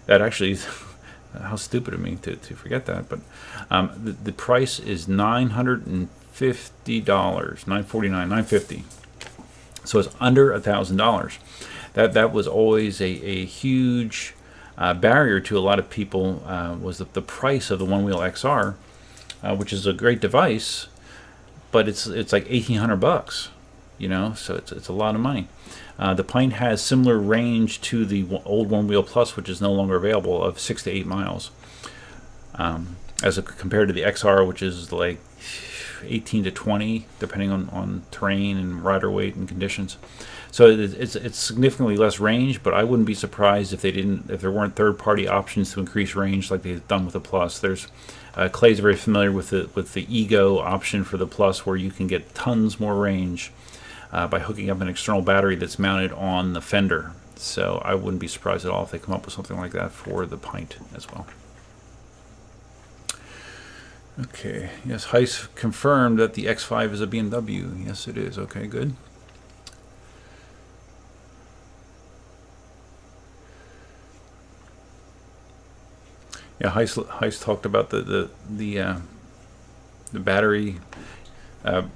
That actually, how stupid of me to forget that. But the price is $950, $949, $950. So it's under $1,000. That was always a huge barrier to a lot of people. Was the price of the one wheel XR, which is a great device. But it's like $1,800, so it's a lot of money. The Pint has similar range to the old One Wheel Plus, which is no longer available, of 6 to 8 miles, compared to the XR, which is like 18 to 20, depending on terrain and rider weight and conditions. So it's significantly less range, but I wouldn't be surprised if there weren't third-party options to increase range like they've done with the Plus. Clay's very familiar with the Ego option for the Plus, where you can get tons more range by hooking up an external battery that's mounted on the fender. So I wouldn't be surprised at all if they come up with something like that for the Pint as well. Okay, yes, Heiss confirmed that the X5 is a BMW. Yes, it is. Okay, good. Yeah, Heiss talked about the battery.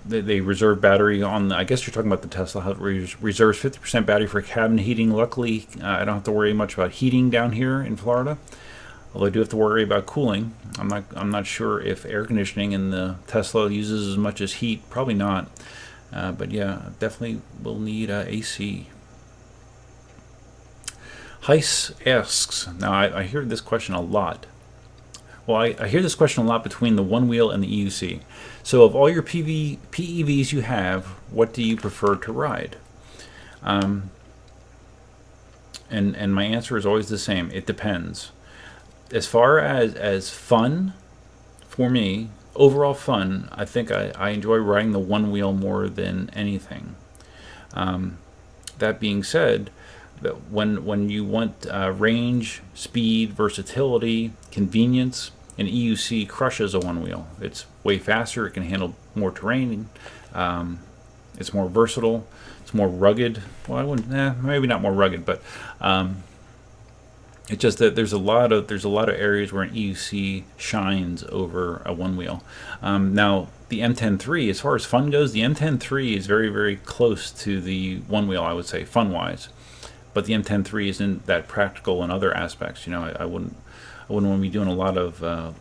They reserve battery on. I guess you're talking about the Tesla. How it reserves 50% battery for cabin heating. Luckily, I don't have to worry much about heating down here in Florida. Although I do have to worry about cooling. I'm not sure if air conditioning in the Tesla uses as much as heat. Probably not. But yeah, definitely will need AC. Heiss asks, now I hear this question a lot. Well, I hear this question a lot between the one wheel and the EUC. So of all your PEVs you have, what do you prefer to ride? And my answer is always the same. It depends. As far as fun, for me, overall fun, I think I enjoy riding the one wheel more than anything. That being said, when you want range, speed, versatility, convenience, an EUC crushes a one wheel. It's way faster. It can handle more terrain. It's more versatile. It's more rugged. Well, I wouldn't. Maybe not more rugged, but it's just that there's a lot of areas where an EUC shines over a one wheel. Now the M10-3, as far as fun goes, the M10-3 is very, very close to the one wheel, I would say, fun wise. But the M10-3 isn't that practical in other aspects. You know, I wouldn't want to be doing a lot of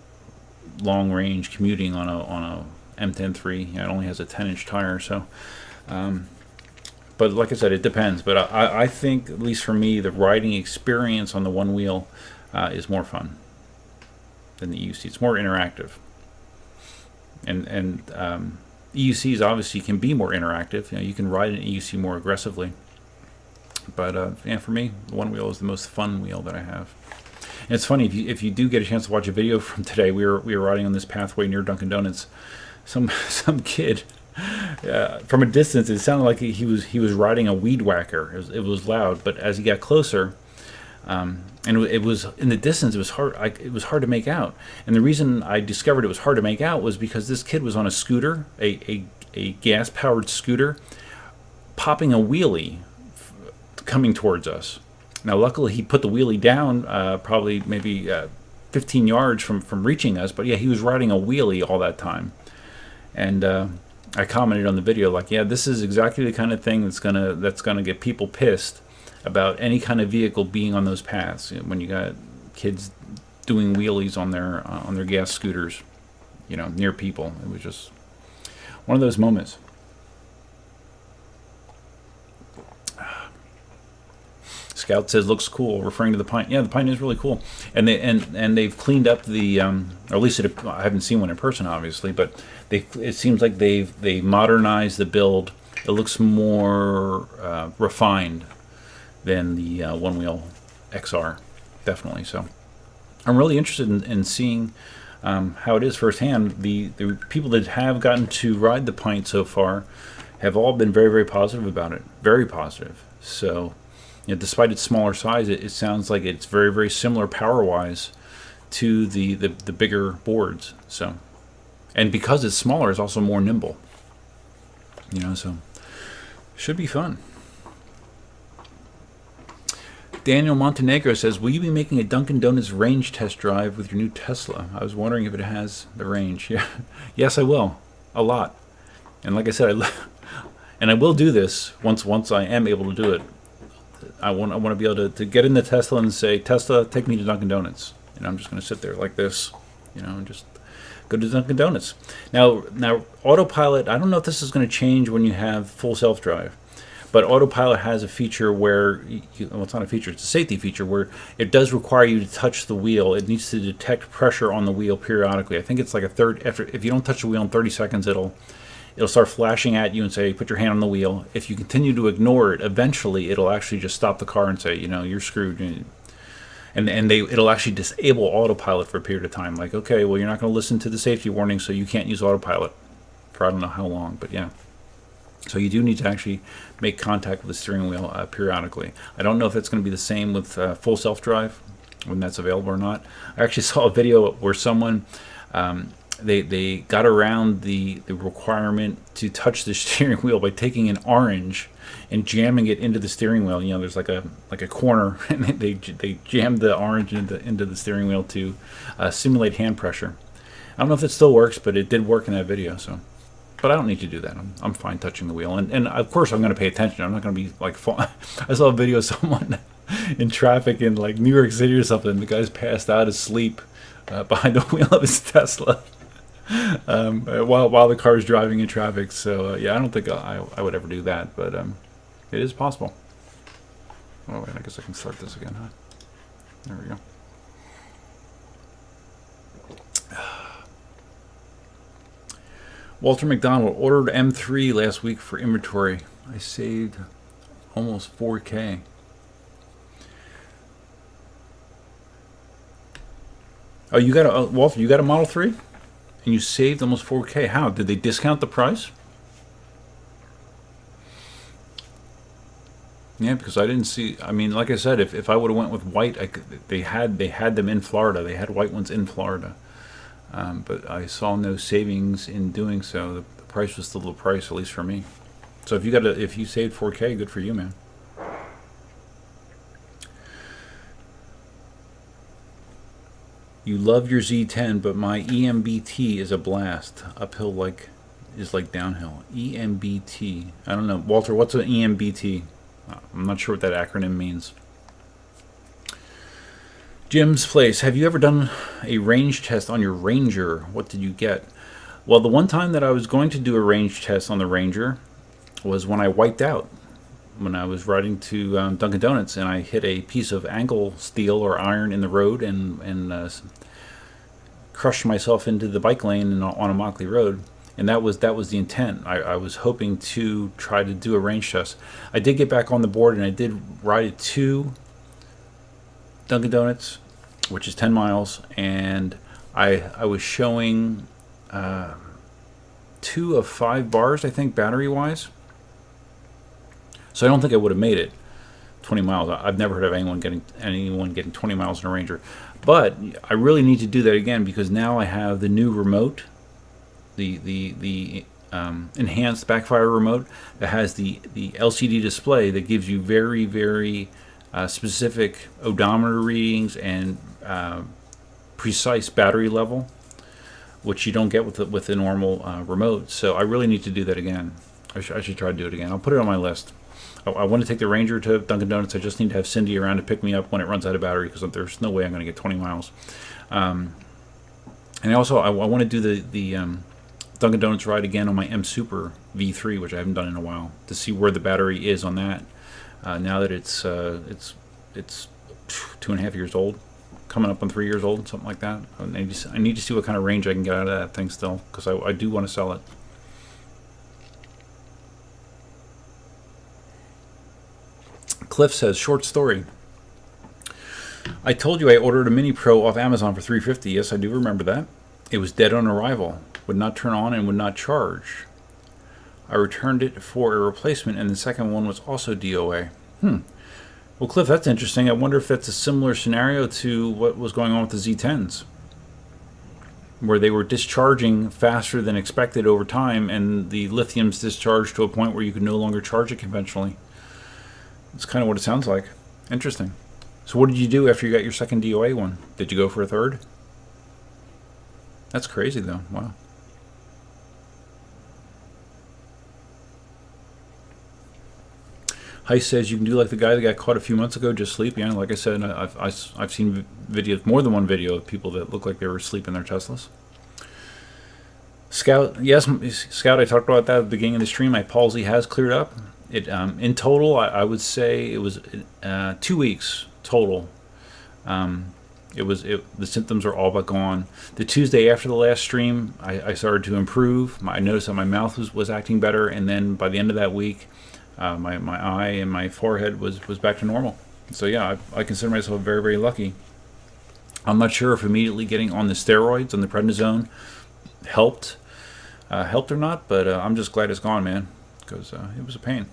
long range commuting on a M10-3. You know, it only has a 10-inch tire, so. But like I said, it depends. But I think, at least for me, the riding experience on the one wheel is more fun than the EUC. It's more interactive. And EUCs obviously can be more interactive. You know, you can ride an EUC more aggressively. But yeah, for me, the one wheel is the most fun wheel that I have. And it's funny, if you do get a chance to watch a video from today, we were riding on this pathway near Dunkin' Donuts. Some kid, from a distance, it sounded like he was riding a weed whacker. It was loud, but as he got closer, and it was in the distance, it was hard to make out. And the reason I discovered it was hard to make out was because this kid was on a scooter, a gas-powered scooter, popping a wheelie, coming towards us. Now, luckily, he put the wheelie down, probably maybe 15 yards from reaching us. But yeah, he was riding a wheelie all that time. And I commented on the video like, yeah, this is exactly the kind of thing that's gonna get people pissed about any kind of vehicle being on those paths. You know, when you got kids doing wheelies on their gas scooters, you know, near people. It was just one of those moments. Scout says looks cool, referring to the Pine. Yeah, the Pine is really cool, and they've cleaned up the, or at least I haven't seen one in person, obviously, but it seems like they modernized the build. It looks more refined than the one wheel XR, definitely. So I'm really interested in seeing how it is firsthand. The people that have gotten to ride the Pine so far have all been very, very positive about it. Very positive. So. You know, despite its smaller size, it sounds like it's very, very similar power-wise to the bigger boards. So, and because it's smaller, it's also more nimble. You know, so should be fun. Daniel Montenegro says, will you be making a Dunkin' Donuts range test drive with your new Tesla? I was wondering if it has the range. Yeah, yes, I will. A lot. And like I said, I will do this once I am able to do it. I want to be able to get in the Tesla and say, Tesla, take me to Dunkin' Donuts. And I'm just going to sit there like this, you know, and just go to Dunkin' Donuts. Now, autopilot, I don't know if this is going to change when you have full self-drive, but autopilot has a feature where, well, it's not a feature, it's a safety feature where it does require you to touch the wheel. It needs to detect pressure on the wheel periodically. I think it's like if you don't touch the wheel in 30 seconds, it'll start flashing at you and say, put your hand on the wheel. If you continue to ignore it, eventually it'll actually just stop the car and say, you know, you're screwed. And it'll actually disable autopilot for a period of time. Like, okay, well, you're not going to listen to the safety warning, so you can't use autopilot for I don't know how long, but yeah. So you do need to actually make contact with the steering wheel periodically. I don't know if it's going to be the same with full self-drive, when that's available or not. I actually saw a video where someone... They got around the requirement to touch the steering wheel by taking an orange and jamming it into the steering wheel. You know, there's like a corner, and they jammed the orange into the steering wheel to simulate hand pressure. I don't know if it still works, but it did work in that video. So, but I don't need to do that. I'm fine touching the wheel, and of course I'm going to pay attention. I'm not going to be like I saw a video of someone in traffic in like New York City or something. The guy's passed out asleep behind the wheel of his Tesla while the car's driving in traffic. So yeah, I don't think I would ever do that, but it is possible. Oh wait, I guess I can start this again, huh? There we go. Walter McDonald ordered M3 last week for inventory. I saved almost 4K. Oh, you got a Walter? You got a Model 3, and you saved almost 4K. How did they discount the price? Yeah, because I didn't see. I mean, like I said, if I would have went with white, they had them in Florida. They had white ones in Florida. But I saw no savings in doing so. The price was still the price, at least for me. So if you saved 4K, good for you, man. You love your Z10, but my EMBT is a blast. Uphill is like downhill. EMBT. I don't know, Walter. What's an EMBT? I'm not sure what that acronym means. Jim's Place. Have you ever done a range test on your Ranger? What did you get? Well, the one time that I was going to do a range test on the Ranger was when I wiped out. When I was riding to Dunkin' Donuts and I hit a piece of angle steel or iron in the road and crushed myself into the bike lane on a Mockley Road. And that was the intent. I was hoping to try to do a range test. I did get back on the board and I did ride it to Dunkin' Donuts, which is 10 miles, and I was showing 2 of 5 bars, I think, battery-wise. So I don't think I would have made it 20 miles. I've never heard of anyone getting 20 miles in a Ranger. But I really need to do that again because now I have the new remote, the enhanced backfire remote that has the LCD display that gives you very, very specific odometer readings and precise battery level, which you don't get with the normal remote. So I really need to do that again. I should try to do it again. I'll put it on my list. I want to take the Ranger to Dunkin' Donuts. I just need to have Cindy around to pick me up when it runs out of battery because there's no way I'm going to get 20 miles. And also I want to do the Dunkin' Donuts ride again on my M Super V3, which I haven't done in a while, to see where the battery is on that. Now that it's 2.5 years old, coming up on 3 years old, something like that. I need to see what kind of range I can get out of that thing still, because I do want to sell it. Cliff says, short story. I told you I ordered a Mini Pro off Amazon for $350. Yes, I do remember that. It was dead on arrival, would not turn on and would not charge. I returned it for a replacement, and the second one was also DOA. Well, Cliff, that's interesting. I wonder if that's a similar scenario to what was going on with the Z10s, where they were discharging faster than expected over time, and the lithium's discharged to a point where you could no longer charge it conventionally. That's kind of what it sounds like. Interesting. So what did you do after you got your second DOA one? Did you go for a third? That's crazy, though. Wow. Heist says you can do like the guy that got caught a few months ago, just sleep. Yeah, like I said, I've seen videos, more than one video of people that look like they were asleep in their Teslas. Scout, yes, Scout, I talked about that at the beginning of the stream. My palsy has cleared up. It in total, I would say it was 2 weeks total. The symptoms are all but gone. The Tuesday after the last stream, I started to improve. I noticed that my mouth was acting better, and then by the end of that week, my eye and my forehead was back to normal. So yeah, I consider myself very, very lucky. I'm not sure if immediately getting on the steroids, on the prednisone, helped or not, but I'm just glad it's gone, man, because it was a pain.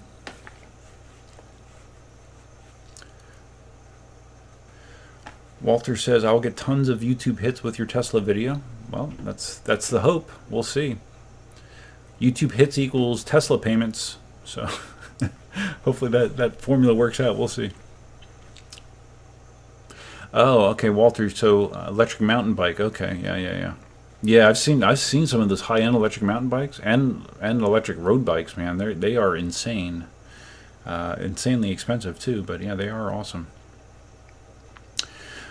Walter says, I'll get tons of YouTube hits with your Tesla video. Well, that's the hope. We'll see. YouTube hits equals Tesla payments. So hopefully that formula works out. We'll see. Oh, okay, Walter. So electric mountain bike. Okay, yeah. Yeah, I've seen some of those high-end electric mountain bikes and electric road bikes. Man, they are insane, insanely expensive too. But yeah, they are awesome.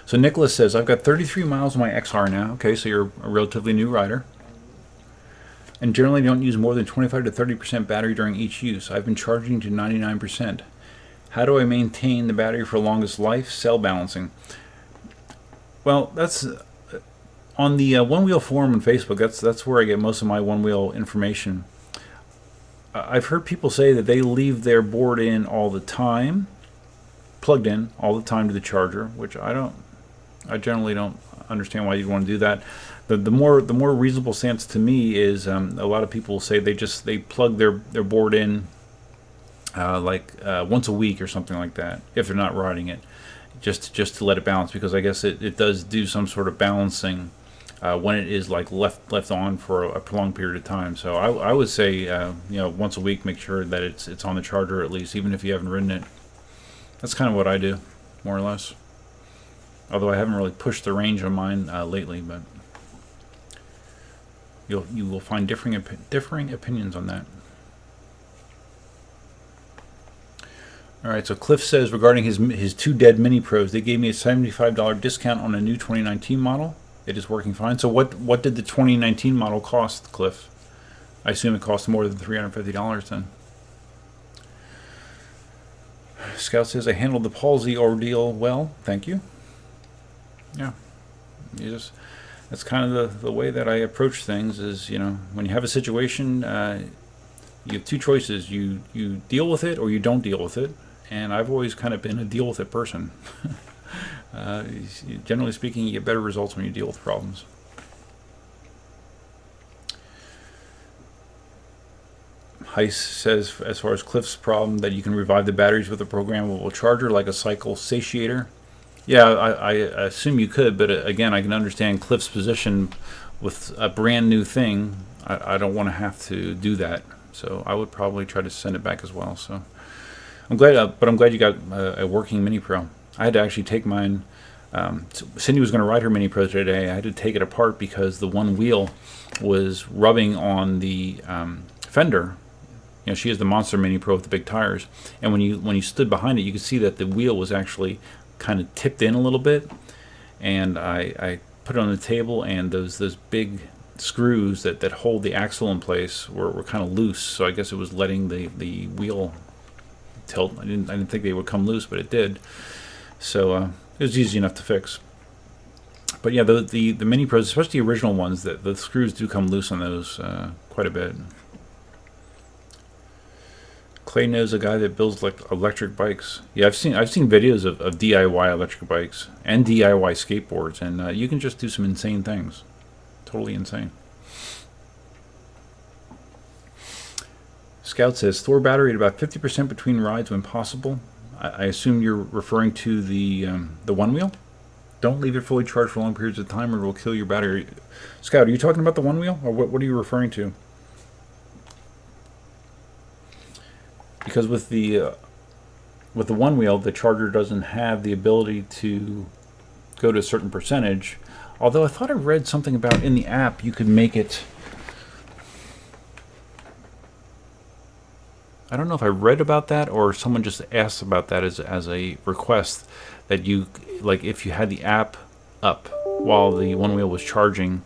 So Nicholas says, I've got 33 miles on my XR now. Okay, so you're a relatively new rider. And generally don't use more than 25 to 30% battery during each use. I've been charging to 99%. How do I maintain the battery for longest life? Cell balancing. Well, that's on the One Wheel forum on Facebook. That's where I get most of my One Wheel information. I've heard people say that they leave their board in all the time, plugged in all the time to the charger, which I generally don't understand why you'd want to do that. The more reasonable stance to me is a lot of people say they plug their board in once a week or something like that if they're not riding it, just to let it balance, because I guess it does do some sort of balancing when it is like left on for a prolonged period of time. So I would say once a week, make sure that it's on the charger at least, even if you haven't ridden it. That's kind of what I do, more or less. Although I haven't really pushed the range on mine lately, but you will find differing opinions on that. All right, so Cliff says regarding his two dead Mini Pros, they gave me a $75 discount on a new 2019 model. It is working fine. So what did the 2019 model cost, Cliff? I assume it cost more than $350 then. Scout says, I handled the palsy ordeal well. Thank you. Yeah. That's kind of the way that I approach things is, when you have a situation, you have two choices. You deal with it or you don't deal with it. And I've always kind of been a deal with it person. Generally speaking, you get better results when you deal with problems. Heiss says, as far as Cliff's problem, that you can revive the batteries with a programmable charger like a cycle satiator. Yeah, I assume you could, but again, I can understand Cliff's position with a brand new thing. I don't want to have to do that, so I would probably try to send it back as well. So I'm glad, but I'm glad you got a working Mini Pro. I had to actually take mine. Cindy was going to ride her Mini Pro today. I had to take it apart because the one wheel was rubbing on the fender. She has the Monster Mini Pro with the big tires, and when you stood behind it, you could see that the wheel was actually kind of tipped in a little bit. And I put it on the table, and those big screws that hold the axle in place were kind of loose. So I guess it was letting the wheel tilt. I didn't think they would come loose, but it did. So it was easy enough to fix. But yeah, the Mini Pros, especially the original ones, the screws do come loose on those quite a bit. Clay knows a guy that builds electric bikes. Yeah, I've seen videos of DIY electric bikes and DIY skateboards, and you can just do some insane things. Totally insane. Scout says, store battery at about 50% between rides when possible. I assume you're referring to the one wheel? Don't leave it fully charged for long periods of time or it will kill your battery. Scout, are you talking about the one wheel, or what are you referring to? Because with the one wheel, the charger doesn't have the ability to go to a certain percentage. Although I thought I read something about in the app you could make it. I don't know if I read about that or someone just asked about that as a request, that you, like, if you had the app up while the one wheel was charging,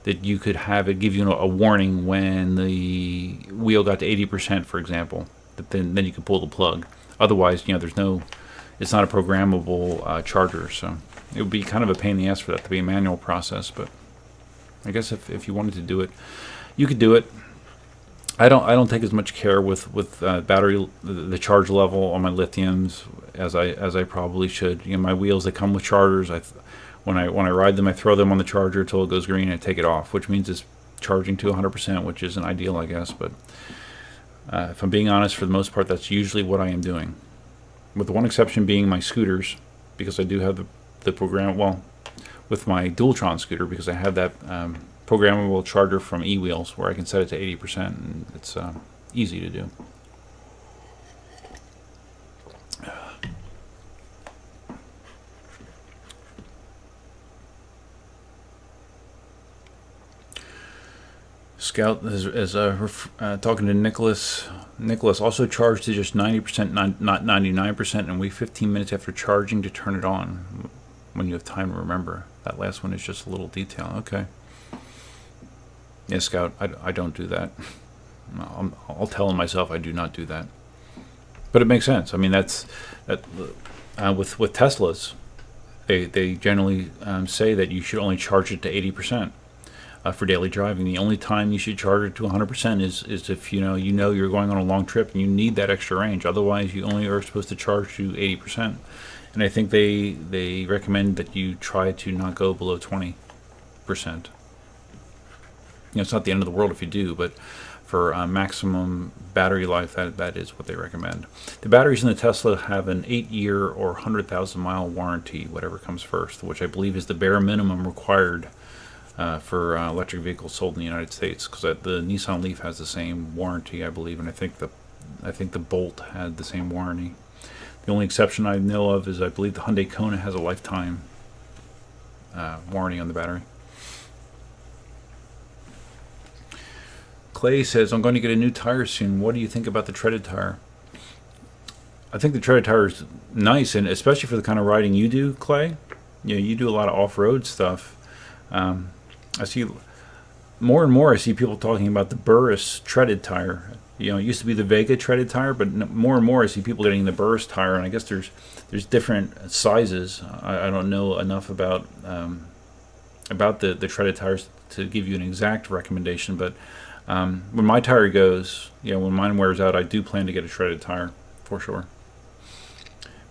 that you could have it give you a warning when the wheel got to 80%, for example. That then you could pull the plug. Otherwise, it's not a programmable charger, so it would be kind of a pain in the ass for that to be a manual process. But I guess if you wanted to do it, you could do it. I don't take as much care with battery, the charge level on my lithiums as I probably should. My wheels, they come with chargers. When I ride them, I throw them on the charger until it goes green and I take it off, which means it's charging to 100%, which isn't ideal, I guess. But if I'm being honest, for the most part, that's usually what I am doing. With the one exception being my scooters, because I do have the program, well, with my Dualtron scooter, because I have that programmable charger from eWheels where I can set it to 80%, and it's easy to do. Scout is talking to Nicholas. Nicholas also charged to just 90%, not 99%, and wait 15 minutes after charging to turn it on. when you have time to remember. That last one is just a little detail. Okay. Yeah, Scout, I don't do that. I'll tell myself I do not do that. But it makes sense. I mean, with Teslas, they generally say that you should only charge it to 80% for daily driving. The only time you should charge it to 100% is if you know you're going on a long trip and you need that extra range. Otherwise, you only are supposed to charge to 80%. And I think they recommend that you try to not go below 20%. It's not the end of the world if you do, but for maximum battery life, that is what they recommend. The batteries in the Tesla have an 8-year or 100,000-mile warranty, whatever comes first, which I believe is the bare minimum required for electric vehicles sold in the United States. Because the Nissan Leaf has the same warranty, I believe, and I think the Bolt had the same warranty. The only exception I know of is I believe the Hyundai Kona has a lifetime warranty on the battery. Clay says, I'm going to get a new tire soon. What do you think about the treaded tire? I think the treaded tire is nice, and especially for the kind of riding you do, Clay. You do a lot of off-road stuff. I see more and more, I see people talking about the Burris treaded tire. It used to be the Vega treaded tire, but more and more I see people getting the Burris tire, and I guess there's different sizes. I don't know enough about the treaded tires to give you an exact recommendation, but when my tire goes, when mine wears out, I do plan to get a treaded tire for sure.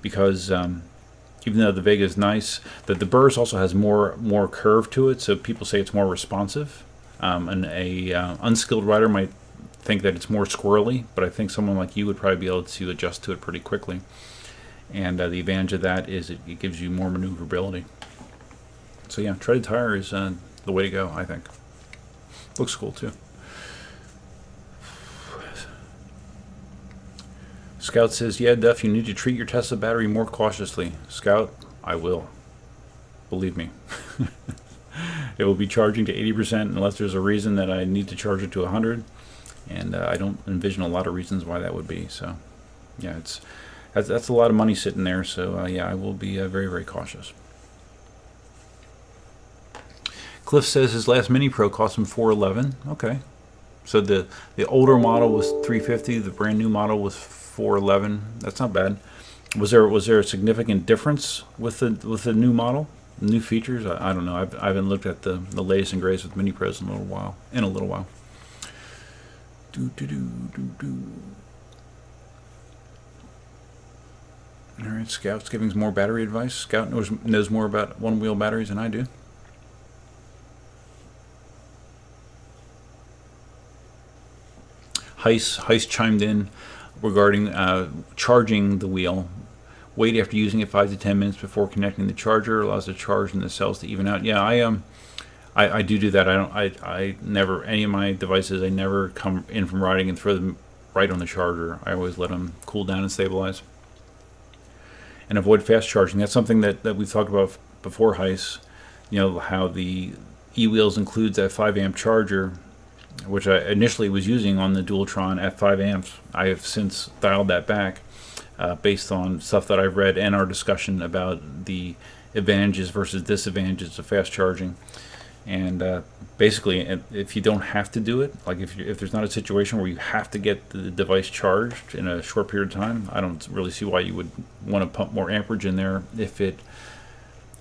Because even though the Vega is nice, the Burris also has more curve to it, so people say it's more responsive. And a unskilled rider might think that it's more squirrely, but I think someone like you would probably be able to adjust to it pretty quickly. And the advantage of that is it gives you more maneuverability. So yeah, treaded tire is the way to go, I think. Looks cool too. Scout says, yeah, Duff, you need to treat your Tesla battery more cautiously. Scout, I will. Believe me. It will be charging to 80% unless there's a reason that I need to charge it to 100. And I don't envision a lot of reasons why that would be. So, yeah, that's a lot of money sitting there. So, yeah, I will be very, very cautious. Cliff says his last Mini Pro cost him $411. Okay. So the older model was $350. The brand new model was $411. That's not bad. Was there a significant difference with the new model, new features? I don't know. I haven't looked at the latest and greatest with Mini Pros in a little while. All right, Scout's giving us more battery advice. Scout knows more about one-wheel batteries than I do. Heist chimed in regarding charging the wheel. Wait after using it 5 to 10 minutes before connecting the charger. Allows the charge in the cells to even out. Yeah, I do that. I never, any of my devices, I never come in from riding and throw them right on the charger. I always let them cool down and stabilize. And avoid fast charging. That's something that we've talked about before, Heist. How the eWheels includes that 5 amp charger, which I initially was using on the Dualtron at 5 amps. I have since dialed that back based on stuff that I've read and our discussion about the advantages versus disadvantages of fast charging. And basically, if you don't have to do it, like if there's not a situation where you have to get the device charged in a short period of time, I don't really see why you would want to pump more amperage in there if it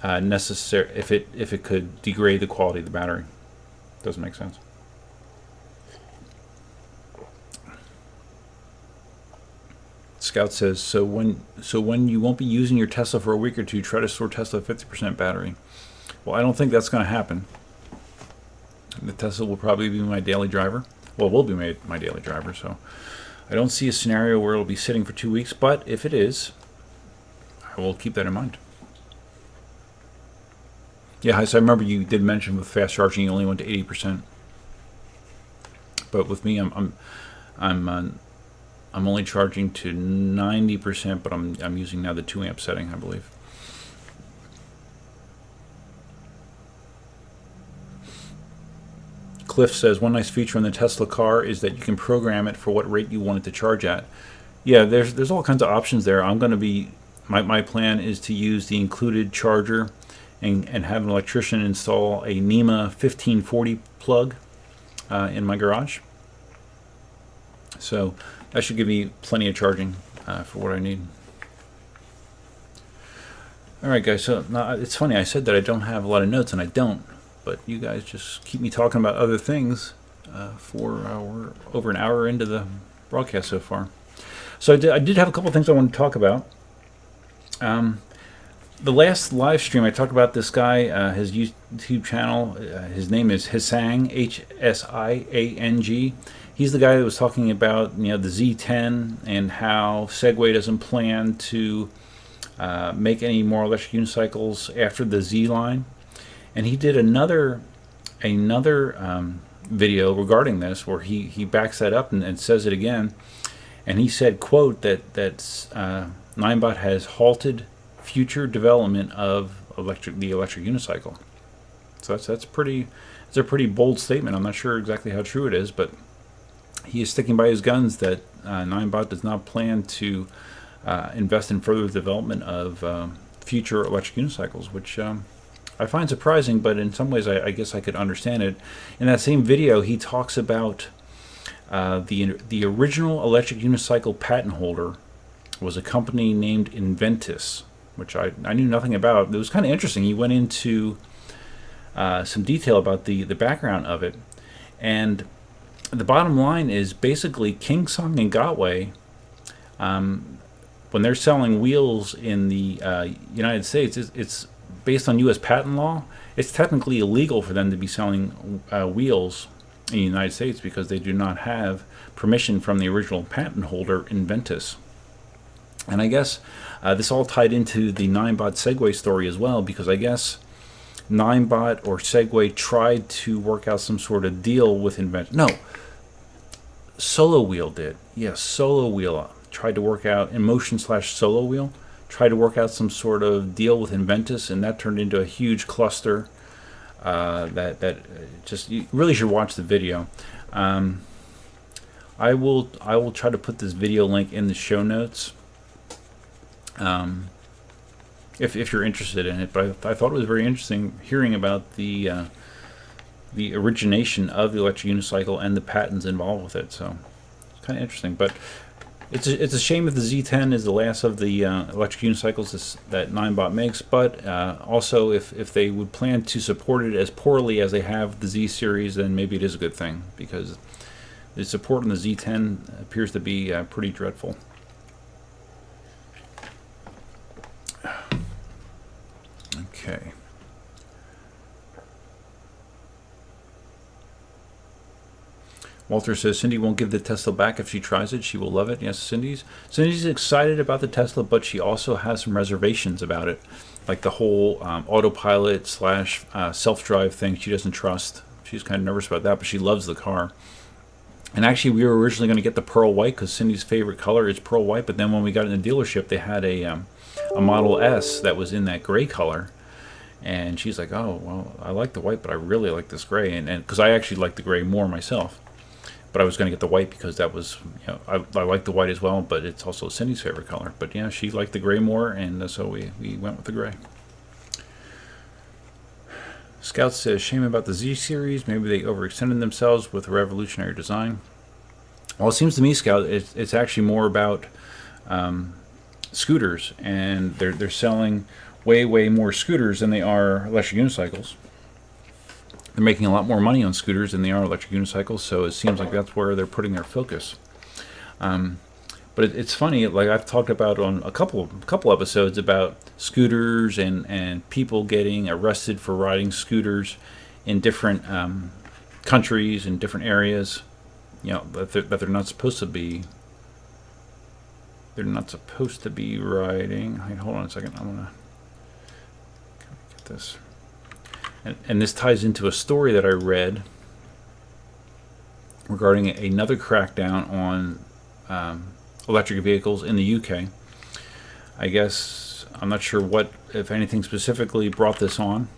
if it could degrade the quality of the battery. Doesn't make sense. Scout says, so when you won't be using your Tesla for a week or two, try to store Tesla 50% battery. Well, I don't think that's going to happen. The Tesla will probably be my daily driver. Well, will be my daily driver, so I don't see a scenario where it'll be sitting for 2 weeks, but if it is, I will keep that in mind. Yeah, so I remember you did mention with fast charging you only went to 80%. But with me, I'm only charging to 90%, but I'm using now the 2 amp setting, I believe. Cliff says, one nice feature on the Tesla car is that you can program it for what rate you want it to charge at. Yeah, there's all kinds of options there. I'm going to be, my plan is to use the included charger and have an electrician install a NEMA 1540 plug in my garage. So that should give me plenty of charging for what I need. Alright guys, so now it's funny, I said that I don't have a lot of notes, and I don't, but you guys just keep me talking about other things we're over an hour into the broadcast so far. So I did have a couple of things I want to talk about. The last live stream I talked about this guy, his YouTube channel, his name is Hsiang, Hsiang. He's the guy that was talking about the Z10 and how Segway doesn't plan to make any more electric unicycles after the Z line. And he did another video regarding this where he backs that up and says it again. And he said, quote, that Ninebot has halted future development of the electric unicycle. So it's a pretty bold statement. I'm not sure exactly how true it is, but he is sticking by his guns that Ninebot does not plan to invest in further development of future electric unicycles, which I find surprising, but in some ways I guess I could understand it. In that same video, he talks about the original electric unicycle patent holder was a company named Inventus, which I knew nothing about. It was kind of interesting. He went into some detail about the background of it, and the bottom line is basically KingSong and Gotway, when they're selling wheels in the United States, it's based on U.S. patent law. It's technically illegal for them to be selling wheels in the United States because they do not have permission from the original patent holder, Inventus. And I guess this all tied into the Ninebot Segway story as well, because I guess Ninebot or Segway tried to work out some sort of deal with Inventus. No, Solo Wheel did. Yes, Solo Wheel tried to work out, Inmotion / Solo Wheel, tried to work out some sort of deal with Inventus, and that turned into a huge cluster. That just, you really should watch the video. I will try to put this video link in the show notes if you're interested in it. But I thought it was very interesting hearing about the origination of the electric unicycle and the patents involved with it. So it's kind of interesting. But it's a shame that the Z10 is the last of the electric unicycles that Ninebot makes. But also, if they would plan to support it as poorly as they have the Z series, then maybe it is a good thing, because the support on the Z10 appears to be pretty dreadful. Okay. Walter says Cindy won't give the Tesla back if she tries it. She will love it. Yes, Cindy's excited about the Tesla, but she also has some reservations about it, like the whole autopilot / self-drive thing. She doesn't trust. She's kind of nervous about that, but she loves the car. And actually, we were originally going to get the pearl white because Cindy's favorite color is pearl white. But then when we got in the dealership, they had a Model S that was in that gray color. And she's like, oh, well, I like the white, but I really like this gray. And because I actually like the gray more myself. But I was going to get the white because that was, I like the white as well, but it's also Cindy's favorite color. But yeah, she liked the gray more, and so we went with the gray. Scout says, shame about the Z series. Maybe they overextended themselves with a revolutionary design. Well, it seems to me, Scout, it's actually more about scooters, and they're selling way more scooters than they are electric unicycles. They're making a lot more money on scooters than they are electric unicycles, so it seems like that's where they're putting their focus. But it's funny, like I've talked about on a couple episodes about scooters and people getting arrested for riding scooters in different countries and different areas. That they're not supposed to be. They're not supposed to be riding. Hold on a second. I'm gonna get this. And this ties into a story that I read regarding another crackdown on electric vehicles in the UK. I guess, I'm not sure what, if anything specifically brought this on.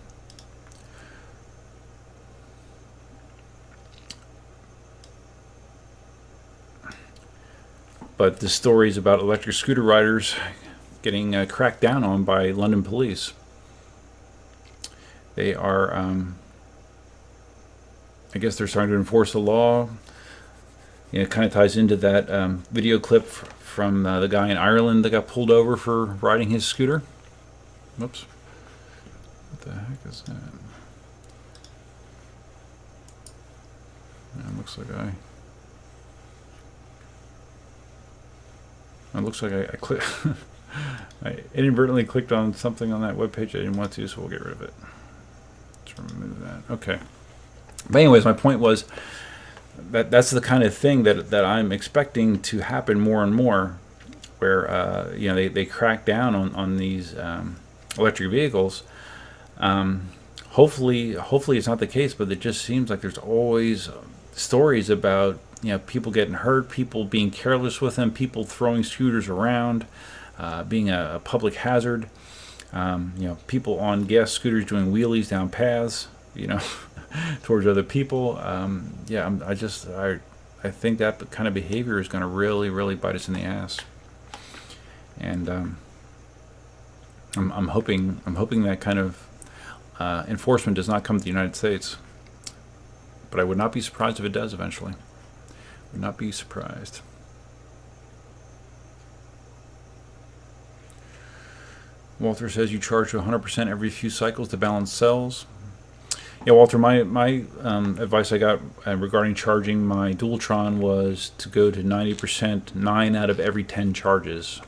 But the story is about electric scooter riders getting cracked down on by London police. they are, I guess they're starting to enforce the law. You know, it kind of ties into that video clip from the guy in Ireland that got pulled over for riding his scooter. Whoops. What the heck is that? Yeah, it looks like I clicked. I inadvertently clicked on something on that webpage I didn't want to, so we'll get rid of it. Let's remove that. Okay. But anyways, my point was that's the kind of thing that I'm expecting to happen more and more, where you know, they crack down on these electric vehicles. Hopefully it's not the case, but it just seems like there's always stories about, you know, people getting hurt, people being careless with them, people throwing scooters around, being a public hazard. You know, people on gas scooters doing wheelies down paths, you know, towards other people. Yeah, I think that kind of behavior is going to really bite us in the ass. And I'm hoping that kind of enforcement does not come to the United States. But I would not be surprised if it does eventually. Would not be surprised. Walter says you charge to 100% every few cycles to balance cells. Yeah, Walter, my advice I got regarding charging my Dualtron was to go to 90%, 9 out of every 10 charges.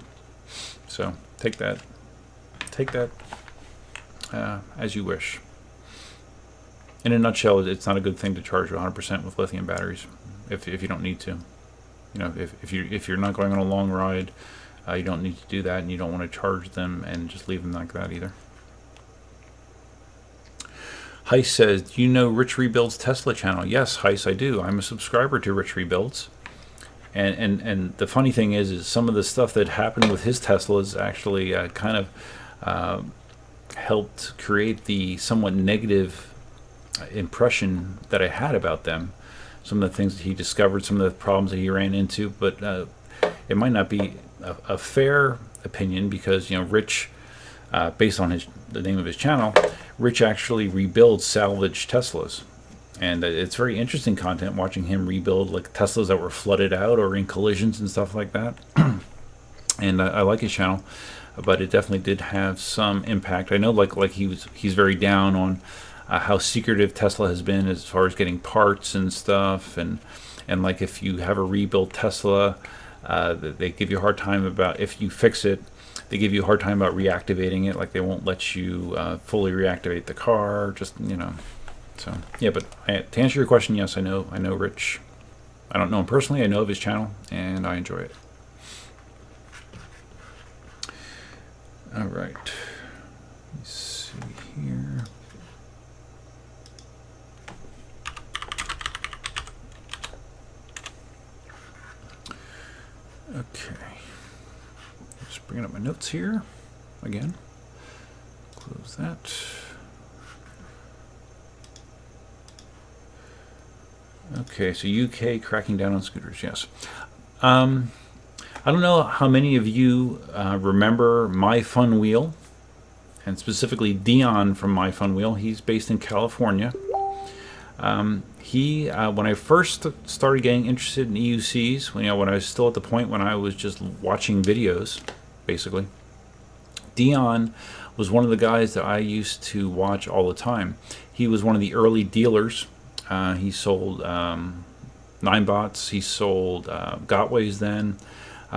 So take that as you wish. In a nutshell, it's not a good thing to charge 100% with lithium batteries if you don't need to. You know, if you're not going on a long ride, you don't need to do that, and you don't want to charge them and just leave them like that either. Heist says, do you know Rich Rebuilds Tesla channel? Yes, Heist, I do. I'm a subscriber to Rich Rebuilds. And the funny thing is some of the stuff that happened with his Teslas actually kind of helped create the somewhat negative impression that I had about them. Some of the things that he discovered, some of the problems that he ran into, but it might not be a fair opinion because, you know, Rich, based on the name of his channel, Rich actually rebuilds salvaged Teslas. And it's very interesting content watching him rebuild like Teslas that were flooded out or in collisions and stuff like that. And I like his channel, but it definitely did have some impact. I know like he's very down on how secretive Tesla has been as far as getting parts and stuff, and like if you have a rebuilt Tesla, they give you a hard time about if you fix it. They give you a hard time about reactivating it, like they won't let you fully reactivate the car. Just, you know, so yeah. But to answer your question, yes, I know Rich. I don't know him personally. I know of his channel, and I enjoy it. All right. Let's see here. Okay, just bringing up my notes here again. Close that. Okay, so UK cracking down on scooters, yes. I don't know how many of you remember My Fun Wheel, and specifically Dion from My Fun Wheel. He's based in California. When I first started getting interested in EUCs, when I was still at the point when I was just watching videos, basically, Dion was one of the guys that I used to watch all the time. He was one of the early dealers. He sold Ninebots. He sold Gotways then.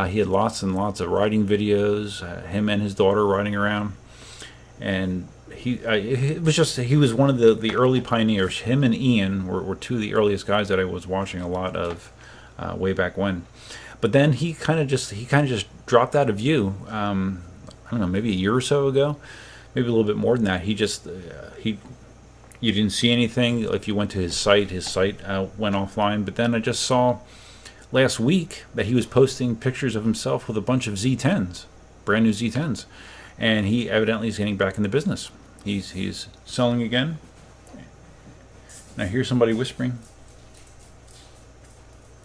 He had lots and lots of riding videos, him and his daughter riding around. And he was one of the early pioneers. Him and Ian were two of the earliest guys that I was watching a lot of way back when. But then he kind of just dropped out of view. I don't know, maybe a year or so ago, maybe a little bit more than that. You didn't see anything. If you went to his site went offline. But then I just saw last week that he was posting pictures of himself with a bunch of Z10s, brand new Z10s. And he evidently is getting back in the business. He's selling again. And I hear somebody whispering.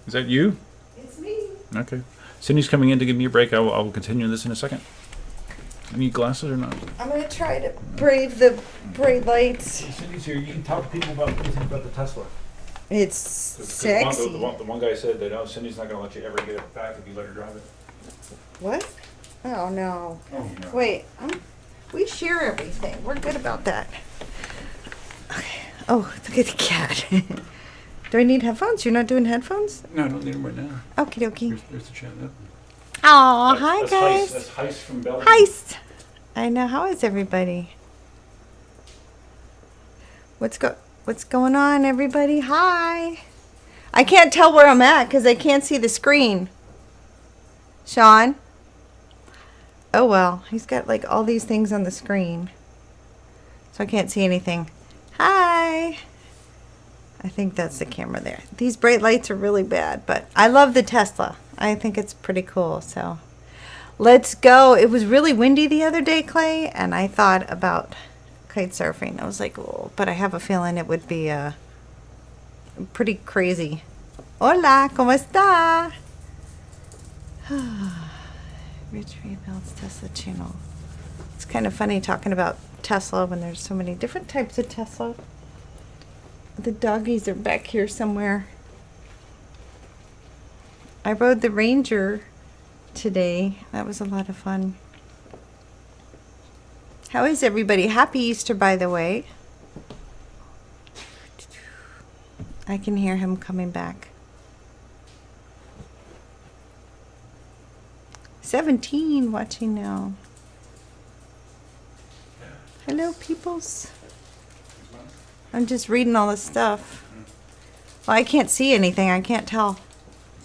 Is that you? It's me. Okay. Cindy's coming in to give me a break. I will continue this in a second. You need glasses or not? I'm going to try to brave the bright lights. Cindy's here. You can talk to people about what you think about the Tesla. It's sexy. The one guy said that, oh, Cindy's not going to let you ever get it back if you let her drive it. What? Oh, no. Oh, no. Wait. We share everything. We're good about that. Okay. Oh, look at the cat. Do I need headphones? You're not doing headphones? No, I don't need them right now. Okie dokie. There's the chat. Yep. Aw, hi guys. That's Heist from Belgium. Heist. I know. How is everybody? What's going on, everybody? Hi. I can't tell where I'm at because I can't see the screen. Sean? Oh, well. He's got like all these things on the screen. So I can't see anything. Hi. I think that's the camera there. These bright lights are really bad, but I love the Tesla. I think it's pretty cool, so let's go. It was really windy the other day, Clay, and I thought about kite surfing. I was like, oh, but I have a feeling it would be pretty crazy. Hola, ¿cómo está? Rich Rebuilds Tesla channel. It's kind of funny talking about Tesla when there's so many different types of Tesla. The doggies are back here somewhere. I rode the Ranger today. That was a lot of fun. How is everybody? Happy Easter, by the way. I can hear him coming back. 17 watching now. Hello, peoples. I'm just reading all this stuff. Well, I can't see anything. I can't tell.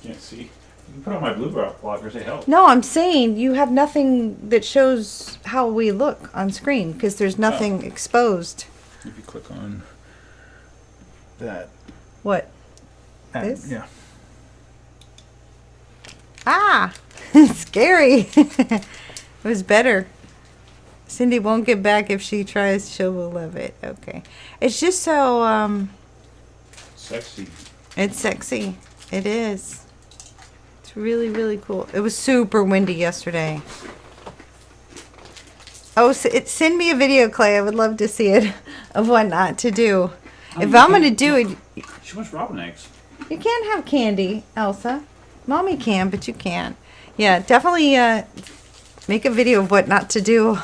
You can't see. You can put on my blue blockers. They help. No, I'm saying you have nothing that shows how we look on screen because there's nothing exposed. If you click on that. What? This? Yeah. Ah! Scary. It was better. Cindy won't get back if she tries. She will love it. Okay. It's just so, Sexy. It's sexy. It is. It's really, really cool. It was super windy yesterday. Oh, send me a video, Clay. I would love to see it of what not to do. If I'm going to do it... She wants robin eggs. You can't have candy, Elsa. Mommy can, but you can't. Yeah, definitely make a video of what not to do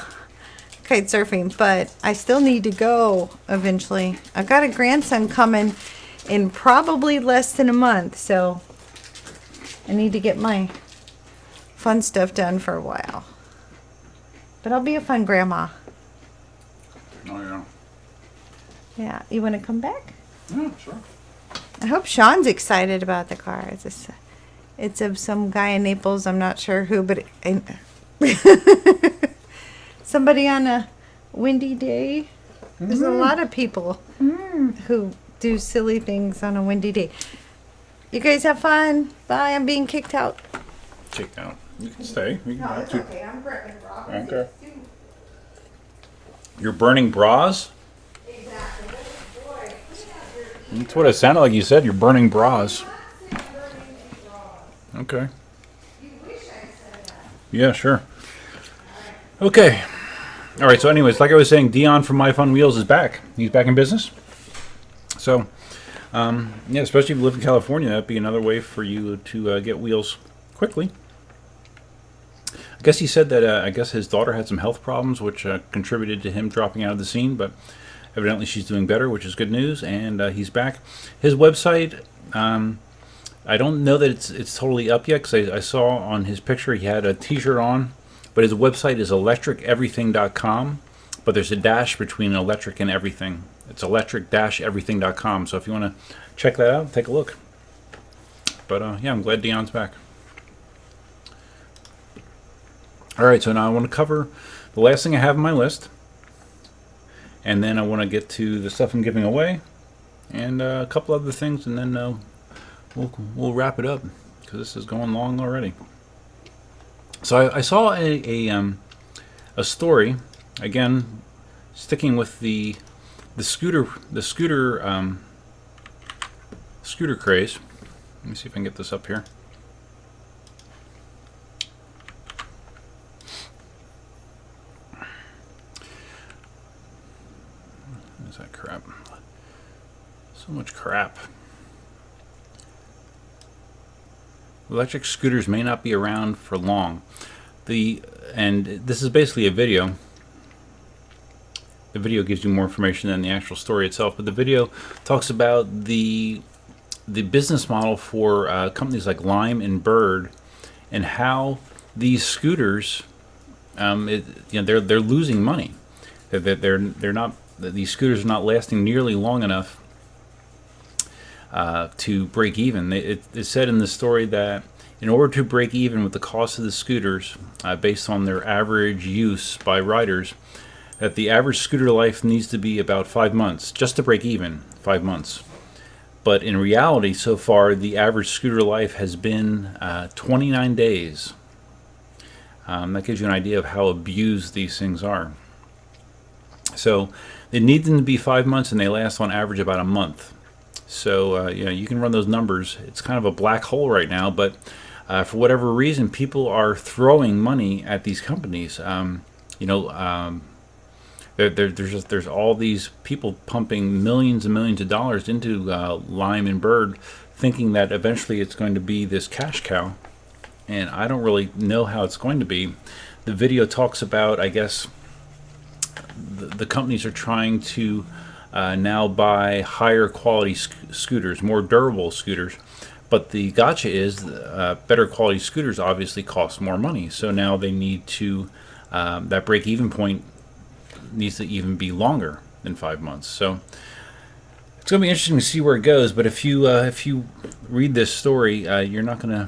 kite surfing, but I still need to go eventually. I've got a grandson coming in probably less than a month, so I need to get my fun stuff done for a while. But I'll be a fun grandma. Oh, yeah. Yeah, you want to come back? Yeah, sure. I hope Sean's excited about the car. It's of some guy in Naples. I'm not sure who, but somebody on a windy day. There's a lot of people who do silly things on a windy day. You guys have fun. Bye. I'm being kicked out. Kicked out. You can stay. You can No, it's okay. I'm grabbing Rob. Okay. You're burning bras? Exactly. Boy. That's what it sounded like you said. You're burning bras. Okay. You wish I said that. Yeah, sure. Okay. All right. So, anyways, like I was saying, Dion from My Fun Wheels is back. He's back in business. So, yeah, especially if you live in California, that'd be another way for you to get wheels quickly. I guess he said that I guess his daughter had some health problems, which contributed to him dropping out of the scene. But evidently, she's doing better, which is good news. And he's back. His website. I don't know that it's totally up yet because I saw on his picture he had a t-shirt on, but his website is electriceverything.com, but there's a dash between electric and everything. It's electric-everything.com, so if you want to check that out, take a look. But yeah, I'm glad Dion's back. Alright, so now I want to cover the last thing I have on my list, and then I want to get to the stuff I'm giving away, and a couple other things, and then we'll wrap it up because this is going long already. So I saw a story, again, sticking with the scooter craze. Let me see if I can get this up here. electric scooters may not be around for long. And this is basically a video. The video gives you more information than the actual story itself, but the video talks about the business model for companies like Lime and Bird, and how these scooters, they're losing money. They're not. These scooters are not lasting nearly long enough to break even. It said in the story that in order to break even with the cost of the scooters, based on their average use by riders, that the average scooter life needs to be about 5 months just to break even. 5 months. But in reality, so far, the average scooter life has been 29 days. That gives you an idea of how abused these things are. So they need them to be 5 months, and they last on average about a month. So you can run those numbers. It's kind of a black hole right now, but for whatever reason, people are throwing money at these companies. There's all these people pumping millions and millions of dollars into Lime and Bird, thinking that eventually it's going to be this cash cow, and I don't really know how it's going to be. The video talks about, I guess, the companies are trying to now buy higher quality scooters, more durable scooters, but the gotcha is better quality scooters obviously cost more money, so now they need to, that break-even point needs to even be longer than 5 months. So it's going to be interesting to see where it goes. But if you read this story, you're not going to.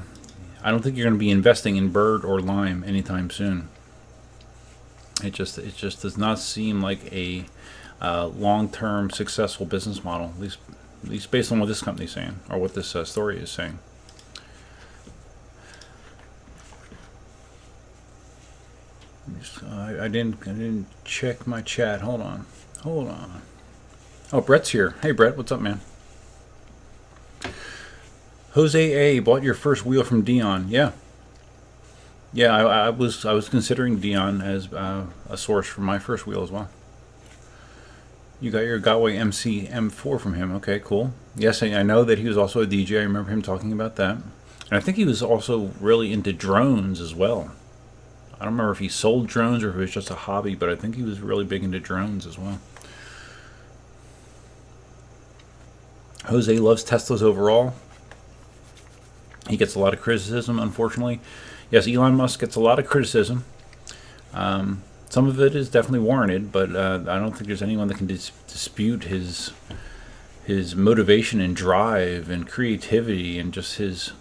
I don't think you're going to be investing in Bird or Lime anytime soon. It just does not seem like a long-term successful business model. At least based on what this company's saying, or what this story is saying. I didn't check my chat. Hold on. Oh, Brett's here. Hey, Brett, what's up, man? Jose A. bought your first wheel from Dion. Yeah. I was considering Dion as a source for my first wheel as well. You got your Gotway MC M4 from him. Okay, cool. Yes, I know that he was also a DJ. I remember him talking about that. And I think he was also really into drones as well. I don't remember if he sold drones or if it was just a hobby, but I think he was really big into drones as well. Jose loves Teslas overall. He gets a lot of criticism, unfortunately. Yes, Elon Musk gets a lot of criticism. Some of it is definitely warranted, but I don't think there's anyone that can dispute his motivation and drive and creativity, and just his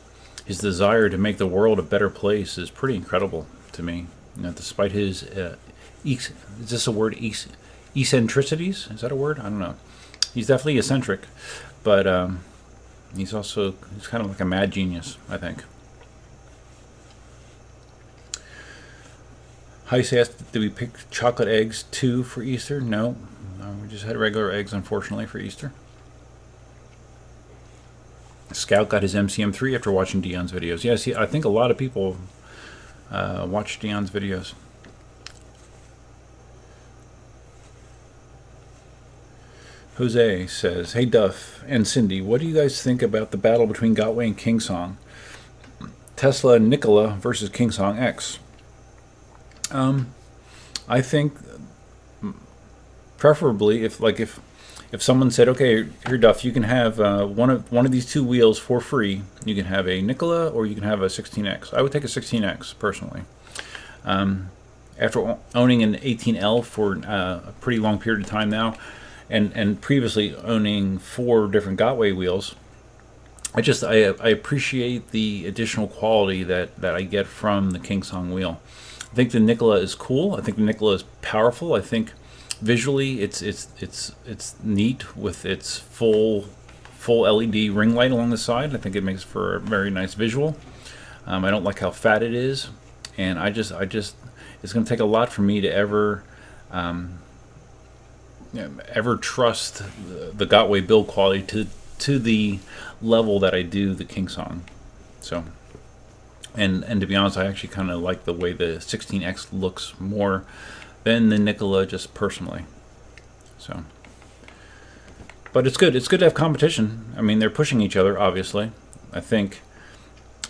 desire to make the world a better place is pretty incredible to me. Despite his is this a word, eccentricities? Is that a word? I don't know. He's definitely eccentric, but he's kind of like a mad genius, I think. Heist asked, did we pick chocolate eggs too for Easter? No, we just had regular eggs, unfortunately, for Easter. Scout got his MCM3 after watching Dion's videos. Yes, I think a lot of people watch Dion's videos. Jose says, hey Duff and Cindy, what do you guys think about the battle between Gotway and KingSong? Tesla and Nikola versus KingSong X. I think preferably if someone said, okay, here Duff, you can have one of these two wheels for free. You can have a Nikola or you can have a 16X. I would take a 16X personally. After owning an 18L for a pretty long period of time now, and previously owning 4 different Gotway wheels, I appreciate the additional quality that I get from the KingSong wheel. I think the Nikola is cool. I think the Nikola is powerful. I think visually it's neat with its full LED ring light along the side. I think it makes for a very nice visual. I don't like how fat it is, and I just it's going to take a lot for me to ever trust the Gotway build quality to the level that I do the KingSong. So, and to be honest, I actually kind of like the way the 16X looks more than the Nikola, just personally. So, but it's good. It's good to have competition. I mean, they're pushing each other, obviously. I think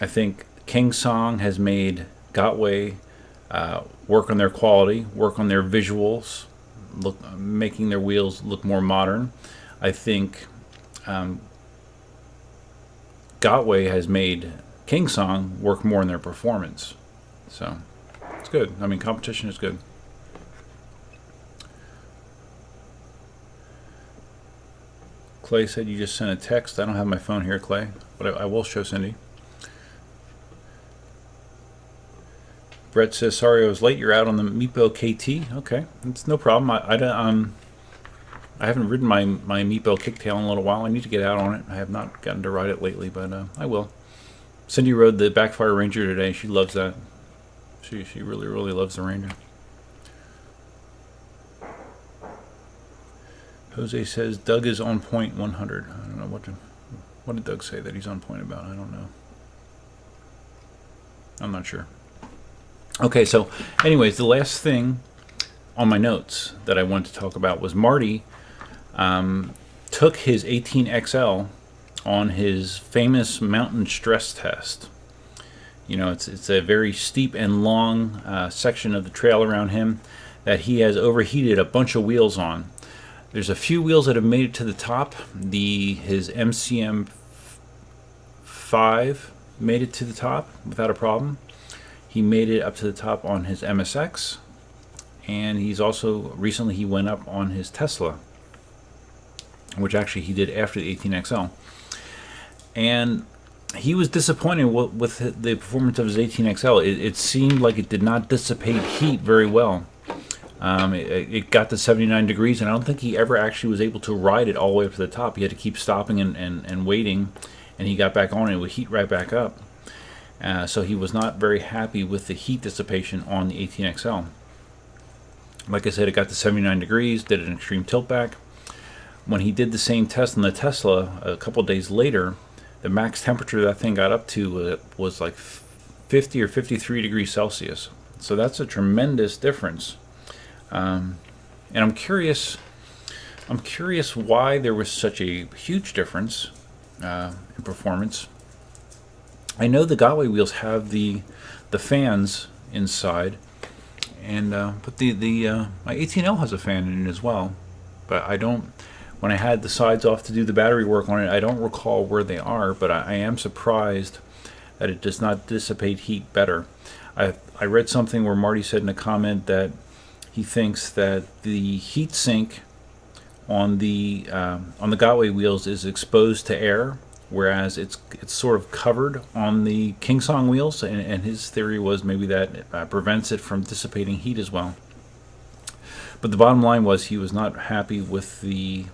I think KingSong has made Gotway work on their quality, work on their visuals, making their wheels look more modern. I think Gotway has made KingSong work more in their performance. So it's good. I mean, competition is good. Clay said you just sent a text. I don't have my phone here, Clay, but I will show Cindy. Brett says, sorry I was late. You're out on the Meepo KT. Okay, it's no problem. I haven't ridden my Meepo Kicktail in a little while. I need to get out on it. I have not gotten to ride it lately, but I will. Cindy rode the Backfire Ranger today. She loves that. She really, really loves the Ranger. Jose says Doug is on point 100. I don't know what did Doug say that he's on point about. I don't know. I'm not sure. Okay, so anyways, the last thing on my notes that I wanted to talk about was Marty took his 18XL on his famous mountain stress test. You know, it's a very steep and long section of the trail around him that he has overheated a bunch of wheels on. There's a few wheels that have made it to the top. His MCM 5 made it to the top without a problem. He made it up to the top on his MSX, and he's also recently he went up on his Tesla, which actually he did after the 18XL. And he was disappointed with the performance of his 18XL. It seemed like it did not dissipate heat very well. It got to 79 degrees, and I don't think he ever actually was able to ride it all the way up to the top. He had to keep stopping and waiting, and he got back on it. It would heat right back up. So he was not very happy with the heat dissipation on the 18XL. Like I said, it got to 79 degrees, did an extreme tilt back. When he did the same test on the Tesla a couple days later, the max temperature that thing got up to was like 50 or 53 degrees Celsius. So that's a tremendous difference. And I'm curious why there was such a huge difference in performance. I know the Gotway wheels have the fans inside, and but my 18L has a fan in it as well. But I don't. When I had the sides off to do the battery work on it, I don't recall where they are. But I am surprised that it does not dissipate heat better. I read something where Marty said in a comment that he thinks that the heat sink on the Gotway wheels is exposed to air, whereas it's sort of covered on the KingSong wheels, and his theory was maybe that prevents it from dissipating heat as well. But the bottom line was he was not happy with the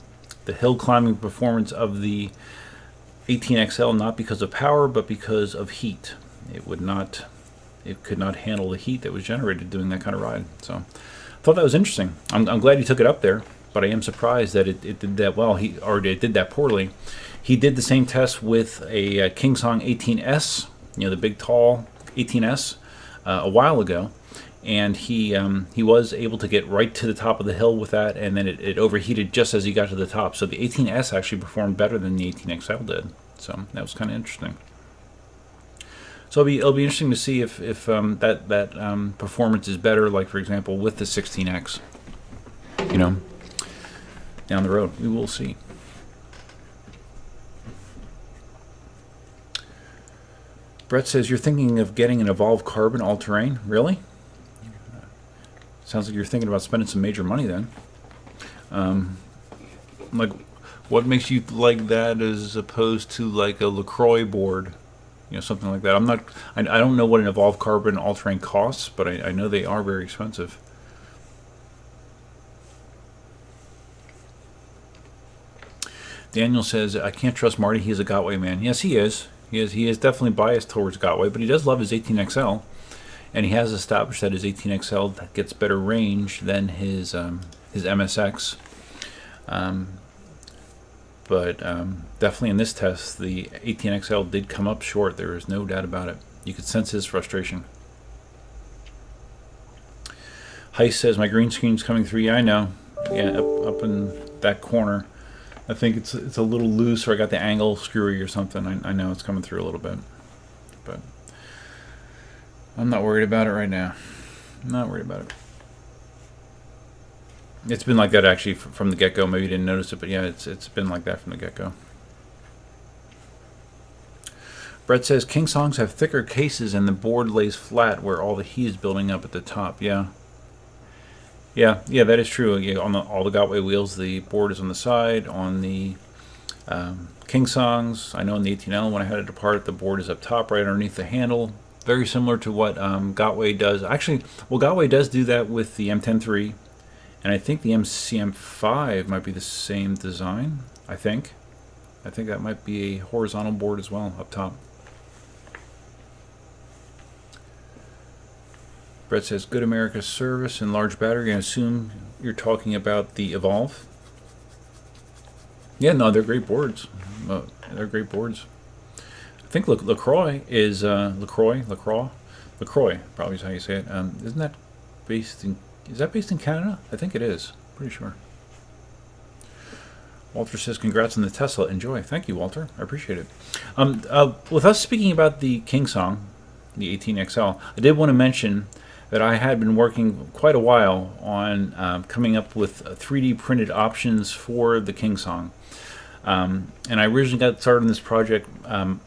hill climbing performance of the 18XL, not because of power, but because of heat. It could not handle the heat that was generated doing that kind of ride. So I thought that was interesting. I'm glad he took it up there, but I am surprised that it did that well. It did that poorly. He did the same test with a KingSong 18S, the big tall 18S, a while ago, and he was able to get right to the top of the hill with that, and then it overheated just as he got to the top. So the 18S actually performed better than the 18XL did. So that was kind of interesting. So it'll be interesting to see if that performance is better, like for example with the 16X. Down the road, we will see. Brett says you're thinking of getting an Evolve Carbon all-terrain. Really? Sounds like you're thinking about spending some major money then. Like, what makes you like that as opposed to like a LaCroix board? Something like that. I don't know what an Evolve Carbon all-terrain costs, but I know they are very expensive. Daniel says, I can't trust Marty. He's a Gotway man. Yes, he is. He is definitely biased towards Gotway, but he does love his 18XL, and he has established that his 18XL gets better range than his MSX. But definitely in this test, the 18XL did come up short. There is no doubt about it. You could sense his frustration. Heist says, my green screen's coming through. Yeah, I know. Yeah, up in that corner. I think it's a little loose, or I got the angle screwy or something. I know it's coming through a little bit. but I'm not worried about it right now. I'm not worried about it. It's been like that actually from the get-go. Maybe you didn't notice it, but yeah, it's been like that from the get-go. Brett says KingSongs have thicker cases and the board lays flat where all the heat is building up at the top. Yeah, that is true. Yeah, on all the Gotway wheels, the board is on the side. On the KingSongs, I know in the 18L when I had it apart, the board is up top, right underneath the handle. Very similar to what Gotway does. Actually, well, Gotway does do that with the M10-3, and I think the MCM5 might be the same design. I think that might be a horizontal board as well up top. Brett says, good America service and large battery. I assume you're talking about the Evolve. Yeah, no, they're great boards. They're great boards. I think LaCroix is LaCroix, probably is how you say it. Isn't that based in? Is that based in Canada? I think it is. Pretty sure. Walter says, congrats on the Tesla. Enjoy. Thank you, Walter. I appreciate it. With us speaking about the KingSong, the 18XL, I did want to mention that I had been working quite a while on coming up with 3D printed options for the KingSong. And I originally got started on this project.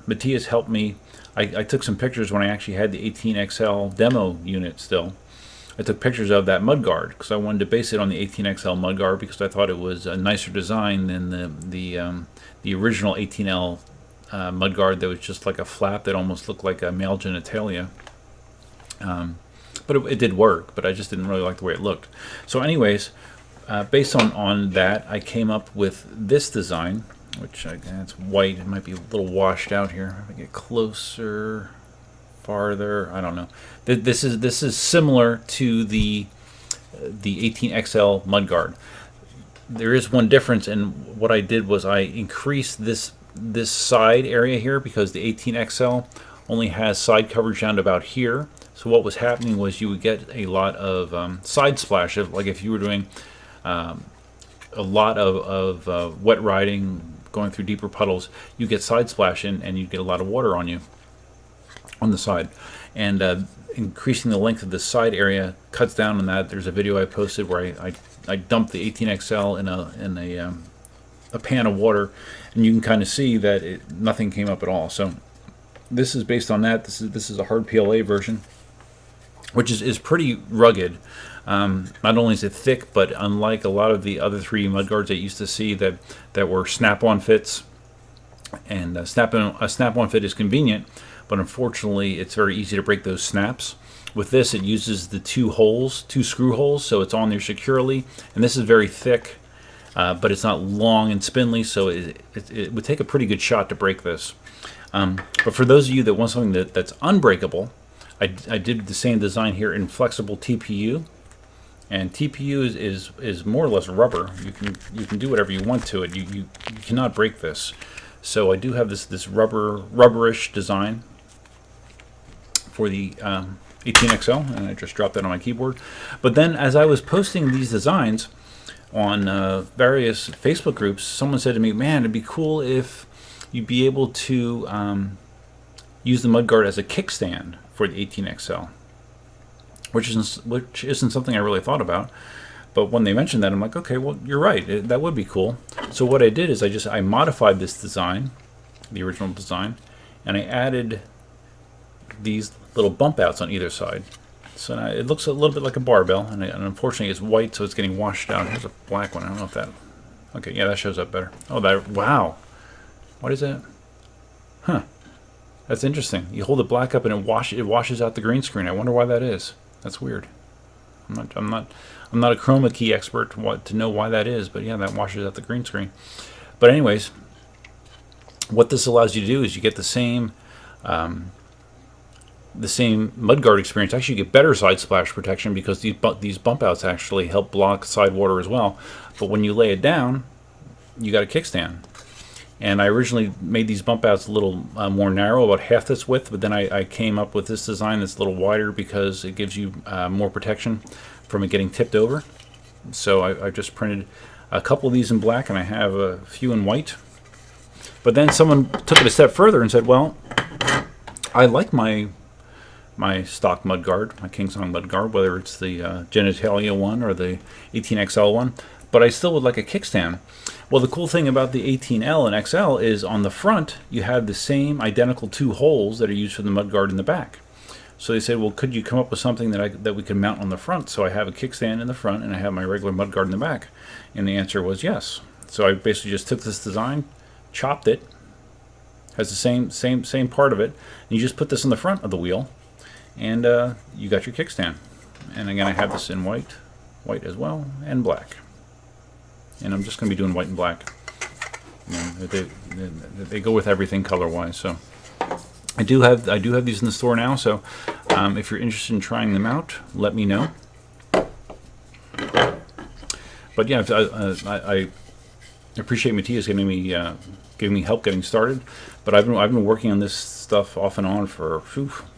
Matthias helped me. I took some pictures when I actually had the 18XL demo unit still. I took pictures of that mudguard because I wanted to base it on the 18XL mudguard because I thought it was a nicer design than the original 18L mudguard that was just like a flap that almost looked like a male genitalia. But it did work, but I just didn't really like the way it looked. So anyways, based on that, I came up with this design, which it's white. It might be a little washed out here. If I get closer, farther, I don't know. This is similar to the 18XL mudguard. There is one difference, and what I did was I increased this side area here because the 18XL only has side coverage down to about here. So what was happening was you would get a lot of side splash, like if you were doing a lot of wet riding, going through deeper puddles, you get side splash and you get a lot of water on you on the side. And increasing the length of the side area cuts down on that. There's a video I posted where I dumped the 18XL in a pan of water, and you can kind of see that nothing came up at all. So this is based on that. This is a hard PLA version, which is pretty rugged. Not only is it thick, but unlike a lot of the other 3D mudguards I used to see that were snap-on fits, and a snap-on fit is convenient, but unfortunately it's very easy to break those snaps. With this, it uses the two screw holes, so it's on there securely, and this is very thick, but it's not long and spindly, so it would take a pretty good shot to break this. But for those of you that want something that's unbreakable, I did the same design here in flexible TPU, and TPU is more or less rubber. You can do whatever you want to it. You cannot break this. So I do have this rubberish design for the 18XL, and I just dropped that on my keyboard. But then as I was posting these designs on various Facebook groups, someone said to me, "Man, it'd be cool if you'd be able to use the mudguard as a kickstand for the 18XL," which isn't something I really thought about. But when they mentioned that, I'm like, okay, well, you're right. That would be cool. So what I did is I modified this design, the original design, and I added these little bump outs on either side. So now it looks a little bit like a barbell, and unfortunately it's white, so it's getting washed out. Here's a black one. I don't know if that... Okay, yeah, that shows up better. Oh, wow. What is that? Huh. That's interesting. You hold it black up and it washes out the green screen. I wonder why that is. That's weird. I'm not a chroma key expert to know why that is, but yeah, that washes out the green screen. But anyways, what this allows you to do is you get the same mudguard experience. Actually, you get better side splash protection because these bump outs actually help block side water as well. But when you lay it down, you got a kickstand. And I originally made these bump outs a little more narrow, about half this width, but then I came up with this design that's a little wider because it gives you more protection from it getting tipped over. So I just printed a couple of these in black, and I have a few in white. But then someone took it a step further and said, well, I like my stock mudguard, my KingSong mudguard, whether it's the genitalia one or the 18XL one, but I still would like a kickstand. Well, the cool thing about the 18L and XL is on the front you have the same identical 2 holes that are used for the mudguard in the back. So they said, well, could you come up with something that we can mount on the front? So I have a kickstand in the front and I have my regular mudguard in the back. And the answer was yes. So I basically just took this design, chopped it, has the same part of it, and you just put this on the front of the wheel, and you got your kickstand. And again, I have this in white as well, and black. And I'm just going to be doing white and black. You know, they go with everything color-wise. So I do have these in the store now. So if you're interested in trying them out, let me know. But yeah, I appreciate Matthias giving me help getting started. But I've been working on this stuff off and on for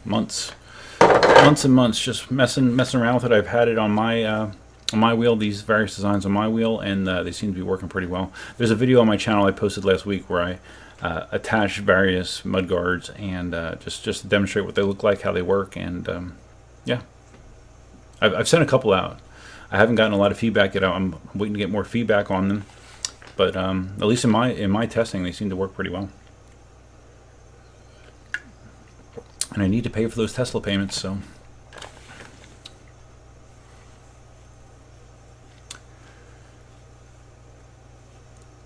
months and months, just messing around with it. I've had it on my wheel, these various designs on my wheel, and they seem to be working pretty well. There's a video on my channel I posted last week where I attached various mudguards and just to demonstrate what they look like, how they work, and yeah, I've sent a couple out. I haven't gotten a lot of feedback yet. I'm waiting to get more feedback on them, but at least in my testing, they seem to work pretty well. And I need to pay for those Tesla payments, so.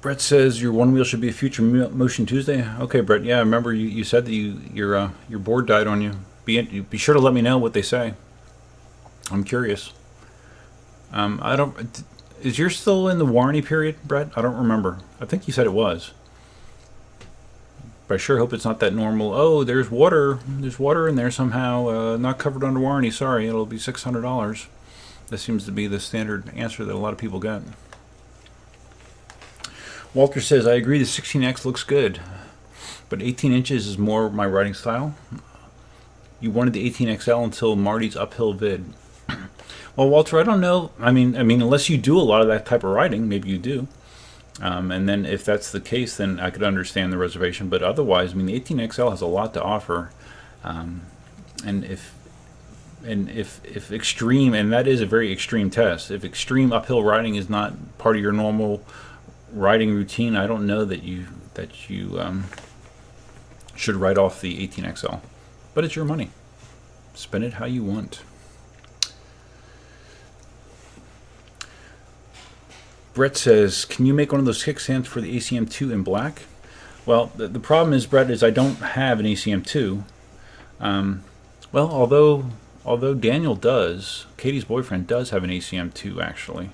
Brett says your one wheel should be a future Motion Tuesday. Okay, Brett. Yeah, I remember you said that your board died on you. Be sure to let me know what they say. I'm curious. I don't. Is yours still in the warranty period, Brett? I don't remember. I think you said it was. But I sure hope it's not that normal. Oh, there's water. There's water in there somehow. Not covered under warranty. Sorry, it'll be $600. That seems to be the standard answer that a lot of people get. Walter says, I agree the 16X looks good, but 18 inches is more my riding style. You wanted the 18XL until Marty's uphill vid. Well, Walter, I don't know. I mean, unless you do a lot of that type of riding, maybe you do. And then if that's the case, then I could understand the reservation. But otherwise, I mean, the 18XL has a lot to offer. And if extreme, and that is a very extreme test, if extreme uphill riding is not part of your normal riding routine, I don't know that you should write off the 18XL. But it's your money. Spend it how you want. Brett says, can you make one of those kickstands for the ACM2 in black? Well, the problem is, Brett, is I don't have an ACM2. Well, although Daniel does, Katie's boyfriend does have an ACM2 actually.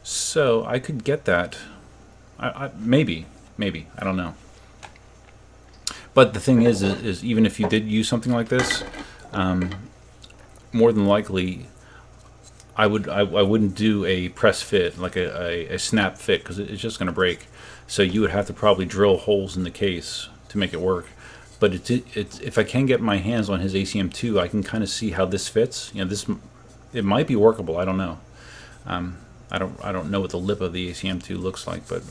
So I could get that. Maybe, I don't know. But the thing is even if you did use something like this, more than likely, I wouldn't do a press fit, like a snap fit, because it's just going to break. So you would have to probably drill holes in the case to make it work. But it's if I can get my hands on his ACM2, I can kind of see how this fits. You know, it might be workable. I don't know. I don't know what the lip of the ACM2 looks like, but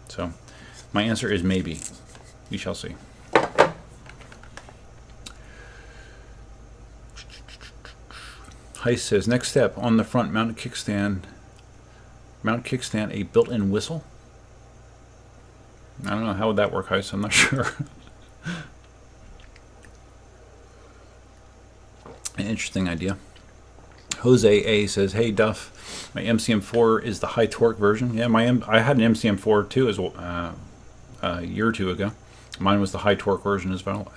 so my answer is maybe. We shall see. Heist says, next step, on the front, mount kickstand a built-in whistle. I don't know, how would that work, Heist? I'm not sure. An interesting idea. Jose A says, hey Duff, my MCM4 is the high torque version. Yeah, I had an MCM4 too as well, a year or two ago. Mine was the high torque version as well.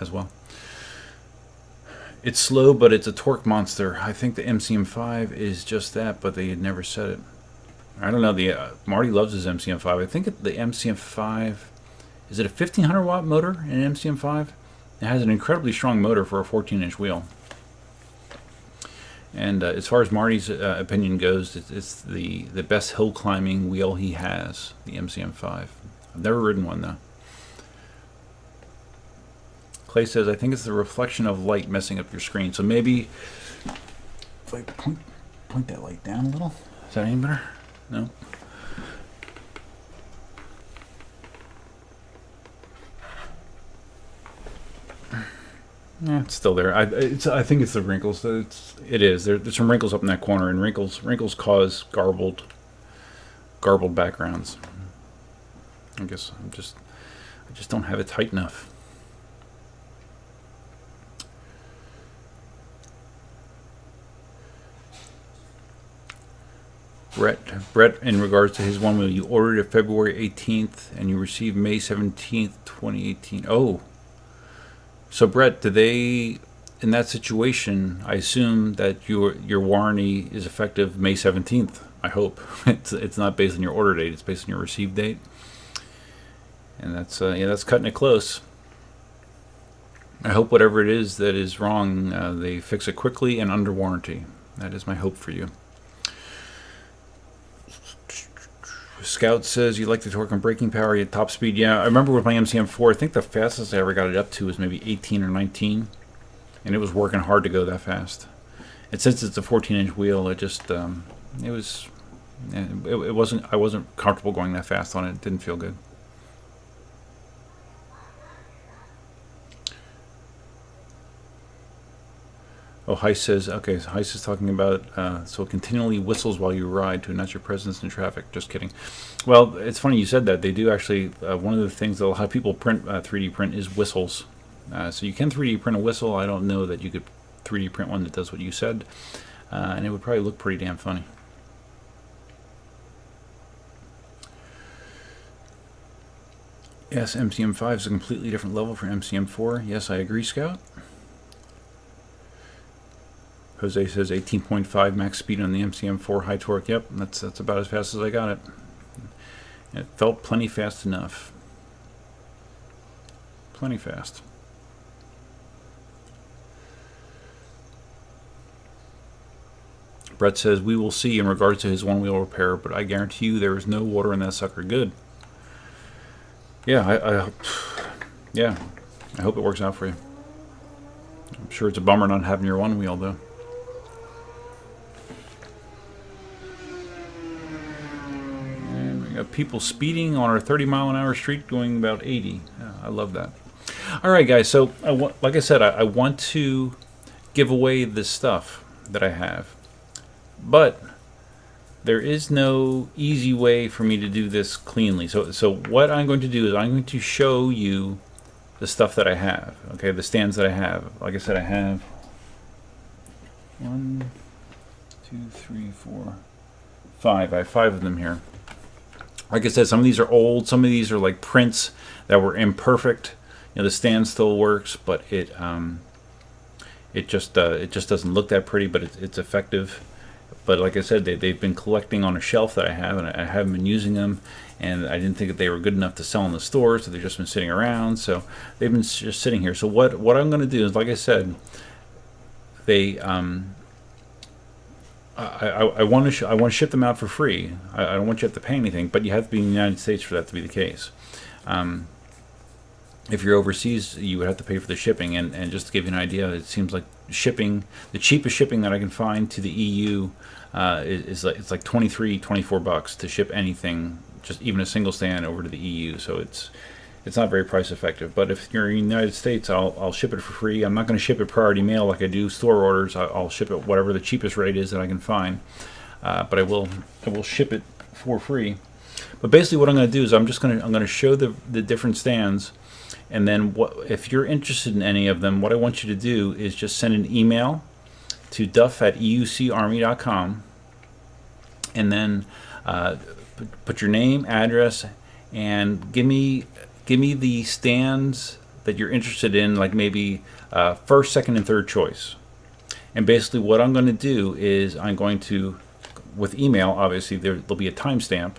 It's slow, but it's a torque monster. I think the MCM5 is just that, but they had never said it. I don't know. Marty loves his MCM5. I think the MCM5, is it a 1500 watt motor in an MCM5? It has an incredibly strong motor for a 14-inch wheel. And as far as Marty's opinion goes, it's the best hill climbing wheel he has, the MCM5. I've never ridden one though. Clay says, I think it's the reflection of light messing up your screen. So maybe if I point that light down a little, is that any better? No. Yeah, it's still there. I think it's the wrinkles. It is. There's some wrinkles up in that corner, and wrinkles cause garbled backgrounds. I guess I just don't have it tight enough. Brett, in regards to his one wheel, you ordered it February 18th and you received May 17th, 2018. Oh, so Brett, do they, in that situation, I assume that your warranty is effective May 17th. I hope it's not based on your order date; it's based on your receive date. And that's that's cutting it close. I hope whatever it is that is wrong, they fix it quickly and under warranty. That is my hope for you. Scout says you like the torque and braking power, you top speed. Yeah, I remember with my MCM4, I think the fastest I ever got it up to was maybe 18 or 19, and it was working hard to go that fast. And since it's a 14-inch wheel, it just I wasn't comfortable going that fast on it. It didn't feel good. Oh, Heist says, okay, so Heist is talking about, so it continually whistles while you ride to announce your presence in traffic. Just kidding. Well, it's funny you said that. They do actually, one of the things that a lot of people print, 3D print, is whistles. So you can 3D print a whistle. I don't know that you could 3D print one that does what you said. And it would probably look pretty damn funny. Yes, MCM5 is a completely different level from MCM4. Yes, I agree, Scout. Jose says 18.5 max speed on the MCM4 high torque. Yep, that's about as fast as I got it. It felt plenty fast enough. Plenty fast. Brett says we will see in regards to his one-wheel repair, but I guarantee you there is no water in that sucker. Good. Yeah, yeah, I hope it works out for you. I'm sure it's a bummer not having your one wheel though. People speeding on our 30-mile-an-hour street going about 80. I love that. All right, guys. So, like I said, I want to give away this stuff that I have, but there is no easy way for me to do this cleanly. So what I'm going to do is I'm going to show you the stuff that I have. Okay, the stands that I have. Like I said, I have 1, 2, 3, 4, 5. I have 5 of them here. Like I said, some of these are old. Some of these are like prints that were imperfect. You know, the stand still works, but it just doesn't look that pretty. But it's effective. But like I said, they've been collecting on a shelf that I have, and I haven't been using them. And I didn't think that they were good enough to sell in the store, so they've just been sitting around. So they've been just sitting here. So what I'm going to do is, like I said, I want to ship them out for free. I don't want you to have to pay anything, but you have to be in the United States for that to be the case. If you're overseas, you would have to pay for the shipping. And just to give you an idea, it seems like shipping, the cheapest shipping that I can find to the EU is like $24 to ship anything, just even a single stand, over to the EU. So it's not very price effective. But if you're in the United States, I'll ship it for free. I'm not going to ship it priority mail like I do store orders. I'll ship it whatever the cheapest rate is that I can find. But I will ship it for free. But basically, what I'm going to do is I'm going to show the different stands, and then if you're interested in any of them, what I want you to do is just send an email to duff@eucarmy.com, and then put your name, address, and give me the stands that you're interested in, like maybe first, second, and third choice. And basically what I'm going to do is I'm going to, with email, obviously there'll be a timestamp,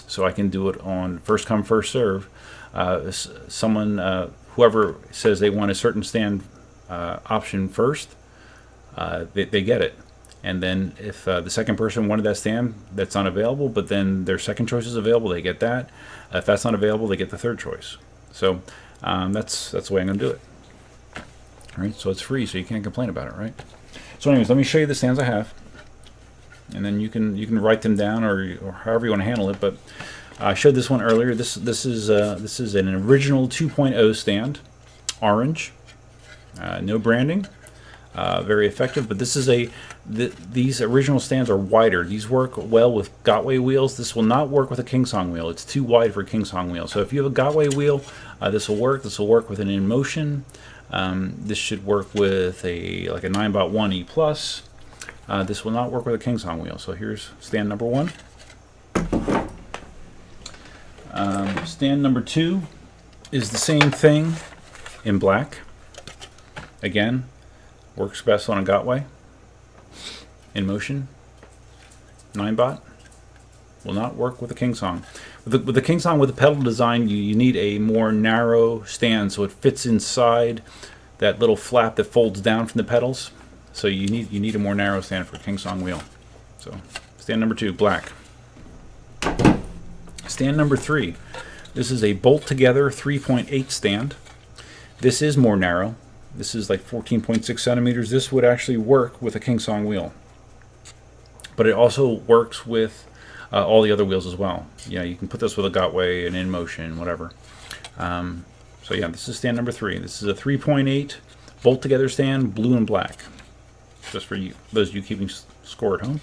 so I can do it on first come, first serve. Whoever says they want a certain stand option first, they get it. And then if the second person wanted that stand that's not available, but then their second choice is available, they get that. If that's not available, they get the third choice. So that's the way I'm going to do it. All right, so it's free, so you can't complain about it, right? So anyways, let me show you the stands I have, and then you can write them down or however you want to handle it. But I showed this one earlier. This is an original 2.0 stand, orange. No branding. Very effective, but this is these original stands are wider. These work well with Gotway wheels. This will not work with a KingSong wheel. It's too wide for a KingSong wheel. So if you have a Gotway wheel, this will work. This will work with an Inmotion. This should work with like a Ninebot 1E Plus. This will not work with a KingSong wheel. So here's stand number 1. Stand number 2 is the same thing in black. Again, works best on a Gotway. Inmotion. Ninebot. Will not work with a KingSong. With the KingSong, with the pedal design, you need a more narrow stand so it fits inside that little flap that folds down from the pedals. So you need a more narrow stand for a KingSong wheel. So stand number 2, black. Stand number 3. This is a bolt together 3.8 stand. This is more narrow. This is like 14.6 centimeters. This would actually work with a KingSong wheel, but it also works with all the other wheels as well. Yeah, you can put this with a Gotway, an Inmotion, whatever. So yeah, this is stand number 3. This is a 3.8 bolt together stand, blue and black. Just for you, those of you keeping score at home.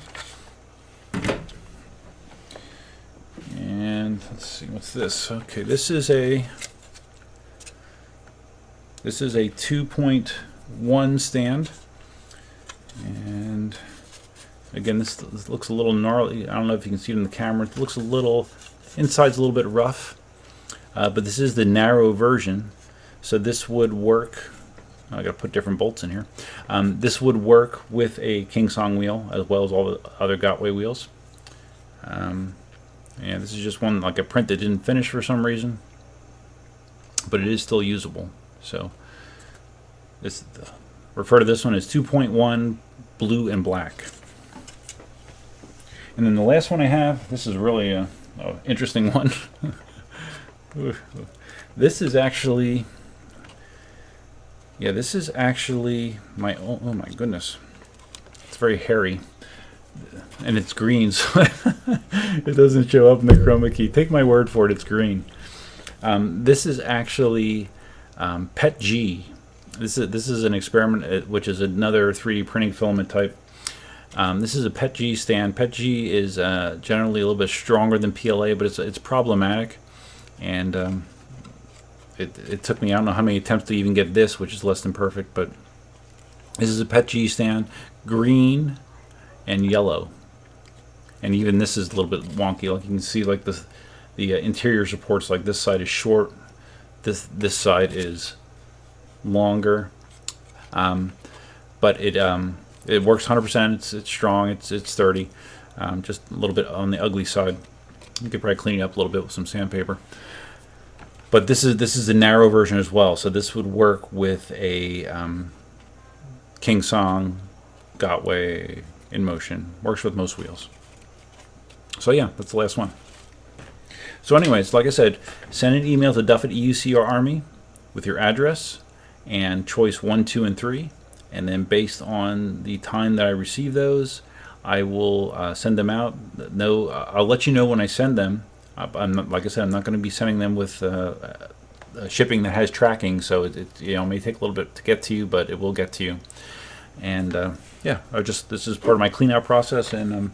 And let's see, what's this? Okay, this is a 2.1 stand, and again, this looks a little gnarly. I don't know if you can see it in the camera. It looks a little, inside's a little bit rough, but this is the narrow version. So this would work. I got to put different bolts in here. This would work with a KingSong wheel as well as all the other Gotway wheels. And this is just one, like a print that didn't finish for some reason, but it is still usable. So this, refer to this one as 2.1 blue and black. And then the last one I have, this is really a interesting one. This is actually, yeah, this is actually my, oh my goodness, it's very hairy. And it's green, so it doesn't show up in the chroma key. Take my word for it, it's green. This is actually PET G. This is an experiment, which is another 3D printing filament type. This is a PET G stand. PET G is generally a little bit stronger than PLA, but it's problematic. And it took me, I don't know how many attempts to even get this, which is less than perfect. But this is a PET G stand, green and yellow, and even this is a little bit wonky. Like you can see, like the interior supports, like this side is short, this side is longer, but it works 100%. It's strong. It's sturdy. Just a little bit on the ugly side. You could probably clean it up a little bit with some sandpaper. But this is the narrow version as well. So this would work with a KingSong, Gotway, Inmotion. Works with most wheels. So yeah, that's the last one. So anyways, like I said, send an email to duff@eucrarmy with your address and choice 1, 2, and 3, and then based on the time that I receive those, I will send them out. No, I'll let you know when I send them. I'm not, like I said, I'm not going to be sending them with shipping that has tracking, so it may take a little bit to get to you, but it will get to you. And yeah, this is part of my clean out process, and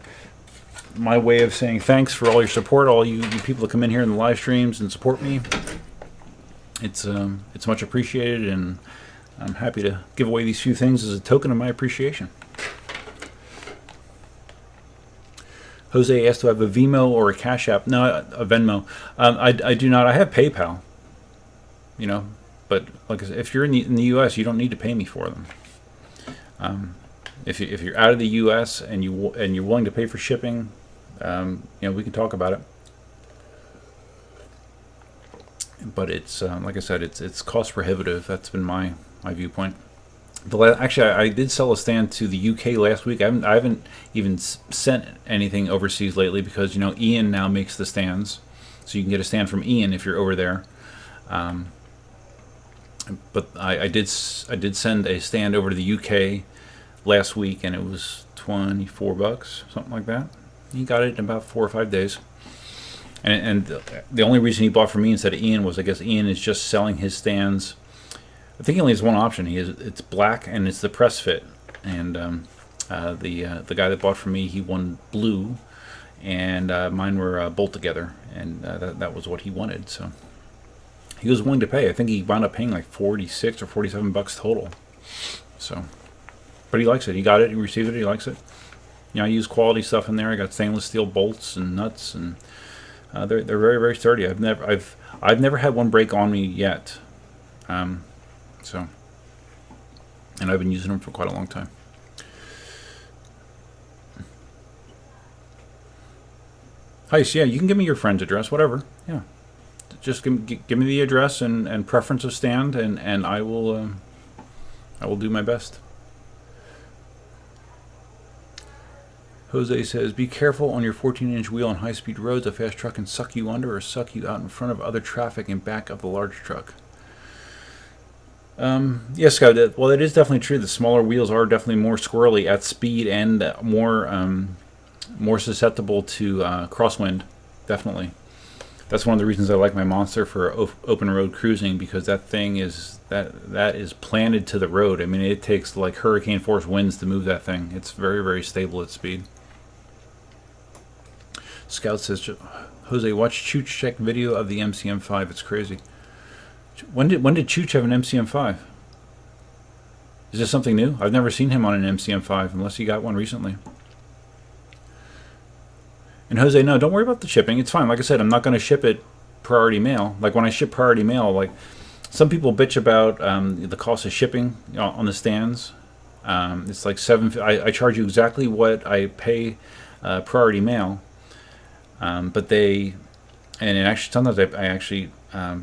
my way of saying thanks for all your support, all you people that come in here in the live streams and support me. It's much appreciated, and I'm happy to give away these few things as a token of my appreciation. Jose asked, do I have a Venmo or a Cash App? No, a Venmo. I do not. I have PayPal. But like I said, if you're in the U.S., you don't need to pay me for them. If you're out of the U.S. and you're willing to pay for shipping, we can talk about it. But it's like I said, it's cost prohibitive. That's been my viewpoint. Actually, I did sell a stand to the UK last week. I haven't even sent anything overseas lately because Ian now makes the stands, so you can get a stand from Ian if you're over there. But I did send a stand over to the UK last week, and it was $24, something like that. He got it in about 4 or 5 days. And the only reason he bought from me instead of Ian was, I guess Ian is just selling his stands I think he only has one option. It's black and it's the press fit. And the guy that bought from me, he won blue, and mine were bolt together, and that was what he wanted. So he was willing to pay. I think he wound up paying like 46 or 47 bucks total. So, but he likes it. He got it. He received it. He likes it. You know, I use quality stuff in there. I got stainless steel bolts and nuts, and they're very, very sturdy. I've never had one break on me yet. So, and I've been using them for quite a long time. Heist, yeah, you can give me your friend's address, whatever. Yeah, just give me the address and preference of stand, and I will do my best. Jose says, be careful on your 14-inch wheel on high-speed roads. A fast truck can suck you under or suck you out in front of other traffic and back of the large truck. Yes, Scott. Well, it is definitely true. The smaller wheels are definitely more squirrely at speed and more susceptible to crosswind. Definitely. That's one of the reasons I like my Monster for open road cruising, because that thing is that is planted to the road. I mean, it takes like hurricane force winds to move that thing. It's very, very stable at speed. Scout says, Jose, watch Chooch check video of the MCM5. It's crazy. When did Chooch have an MCM5? Is this something new? I've never seen him on an MCM5 unless he got one recently. And Jose, no, don't worry about the shipping. It's fine. Like I said, I'm not going to ship it priority mail. Like when I ship priority mail, like some people bitch about the cost of shipping on the stands. It's like I charge you exactly what I pay priority mail. But actually sometimes I actually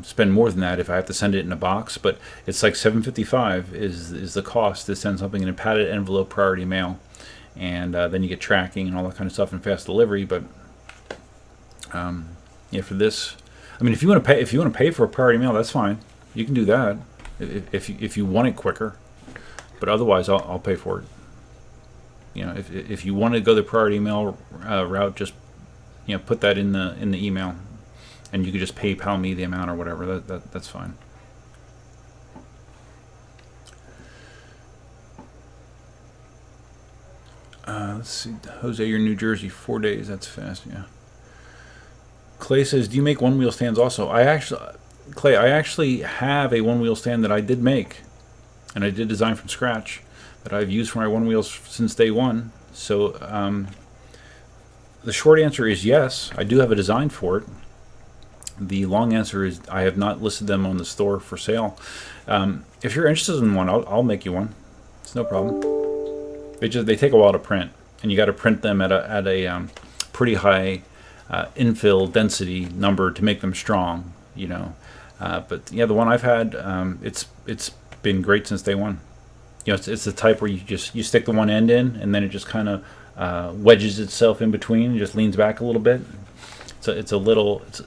spend more than that if I have to send it in a box. But it's like $7.55 is the cost to send something in a padded envelope priority mail. And then you get tracking and all that kind of stuff and fast delivery. But yeah, for this, I mean, if you want to pay for a priority mail, that's fine. You can do that if you want it quicker. But otherwise, I'll pay for it. You know, if you want to go the priority mail route, just put that in the email, and you could just PayPal me the amount or whatever. That's fine. Let's see, Jose, you're in New Jersey, 4 days. That's fast, yeah. Clay says, do you make one-wheel stands also? Clay, I actually have a one-wheel stand that I did make, and I did design from scratch, that I've used for my one-wheels since day one. So the short answer is yes, I do have a design for it. The long answer is I have not listed them on the store for sale. If you're interested in one, I'll make you one. It's no problem. They take a while to print, and you got to print them at a pretty high infill density number to make them strong, But yeah, the one I've had, it's been great since day one. It's the type where you stick the one end in, and then it just kind of wedges itself in between and just leans back a little bit. So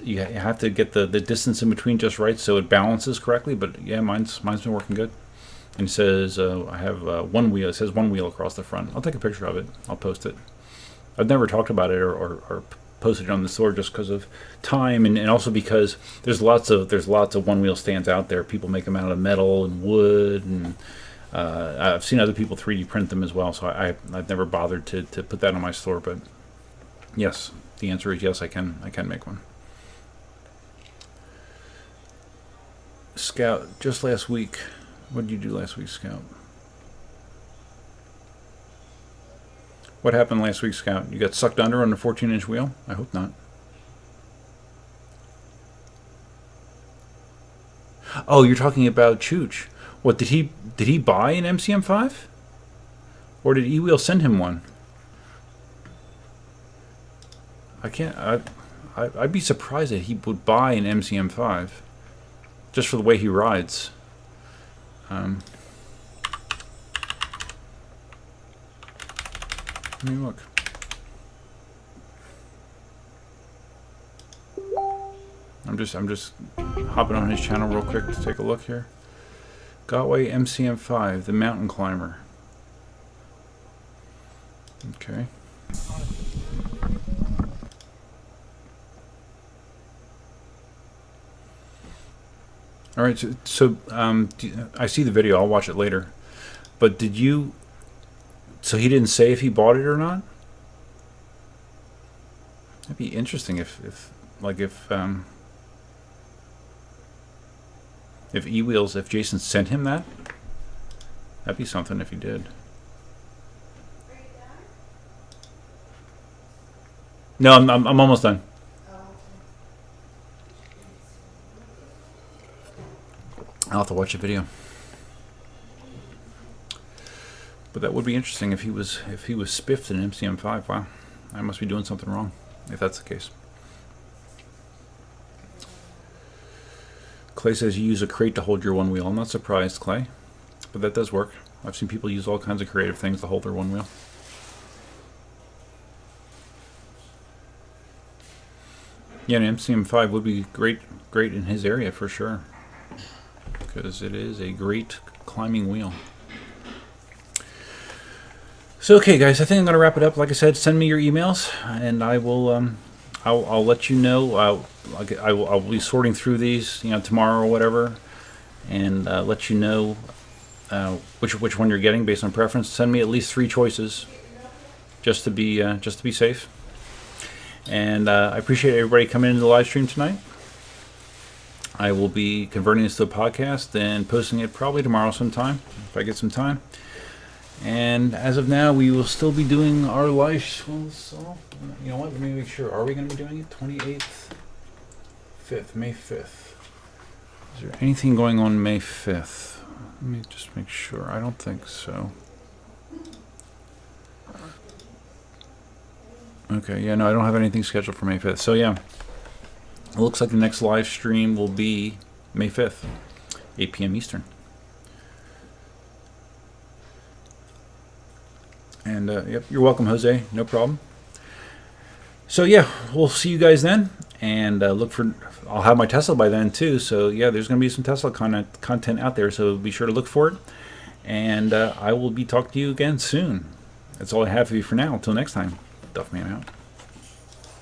you have to get the distance in between just right so it balances correctly. But yeah, mine's been working good. And it says I have one wheel. It says one wheel across the front. I'll take a picture of it. I'll post it. I've never talked about it or posted it on the store just because of time, and also because there's lots of one wheel stands out there. People make them out of metal and wood, and I've seen other people 3D print them as well. So I've never bothered to put that on my store. But yes, the answer is yes. I can make one. Scout, just last week. What did you do last week, Scout? What happened last week, Scout? You got sucked under on the 14-inch wheel? I hope not. Oh, you're talking about Chooch. What, did he buy an MCM5? Or did E-Wheel send him one? I'd be surprised that he would buy an MCM5 just for the way he rides. Let me look. I'm just hopping on his channel real quick to take a look here. Gotway MCM5, the mountain climber. Okay. All right. I see the video. I'll watch it later. But did you? So he didn't say if he bought it or not. That'd be interesting if eWheels, if Jason sent him that. That'd be something if he did. No, I'm almost done. I'll have to watch the video. But that would be interesting if he was spiffed in MCM5. Wow, I must be doing something wrong if that's the case. Clay says you use a crate to hold your one wheel. I'm not surprised, Clay, but that does work. I've seen people use all kinds of creative things to hold their one wheel. Yeah, an MCM5 would be great in his area for sure, because it is a great climbing wheel. So, okay, guys, I think I'm going to wrap it up. Like I said, send me your emails, and I will. I'll let you know. I'll be sorting through these, tomorrow or whatever, and let you know which one you're getting based on preference. Send me at least 3 choices, just to be safe. And I appreciate everybody coming into the live stream tonight. I will be converting this to a podcast and posting it probably tomorrow sometime if I get some time. And as of now, we will still be doing our live. Well, so, you know what? Let me make sure. Are we going to be doing it? 28th, 5th, May 5th. Is there anything going on May 5th? Let me just make sure. I don't think so. Okay, yeah, no, I don't have anything scheduled for May 5th. So, yeah, it looks like the next live stream will be May 5th, 8 p.m. Eastern. And, yep, you're welcome, Jose. No problem. So, yeah, we'll see you guys then. And I'll have my Tesla by then, too. So, yeah, there's going to be some Tesla content out there. So, be sure to look for it. And I will be talking to you again soon. That's all I have for you for now. Until next time. Duffman out.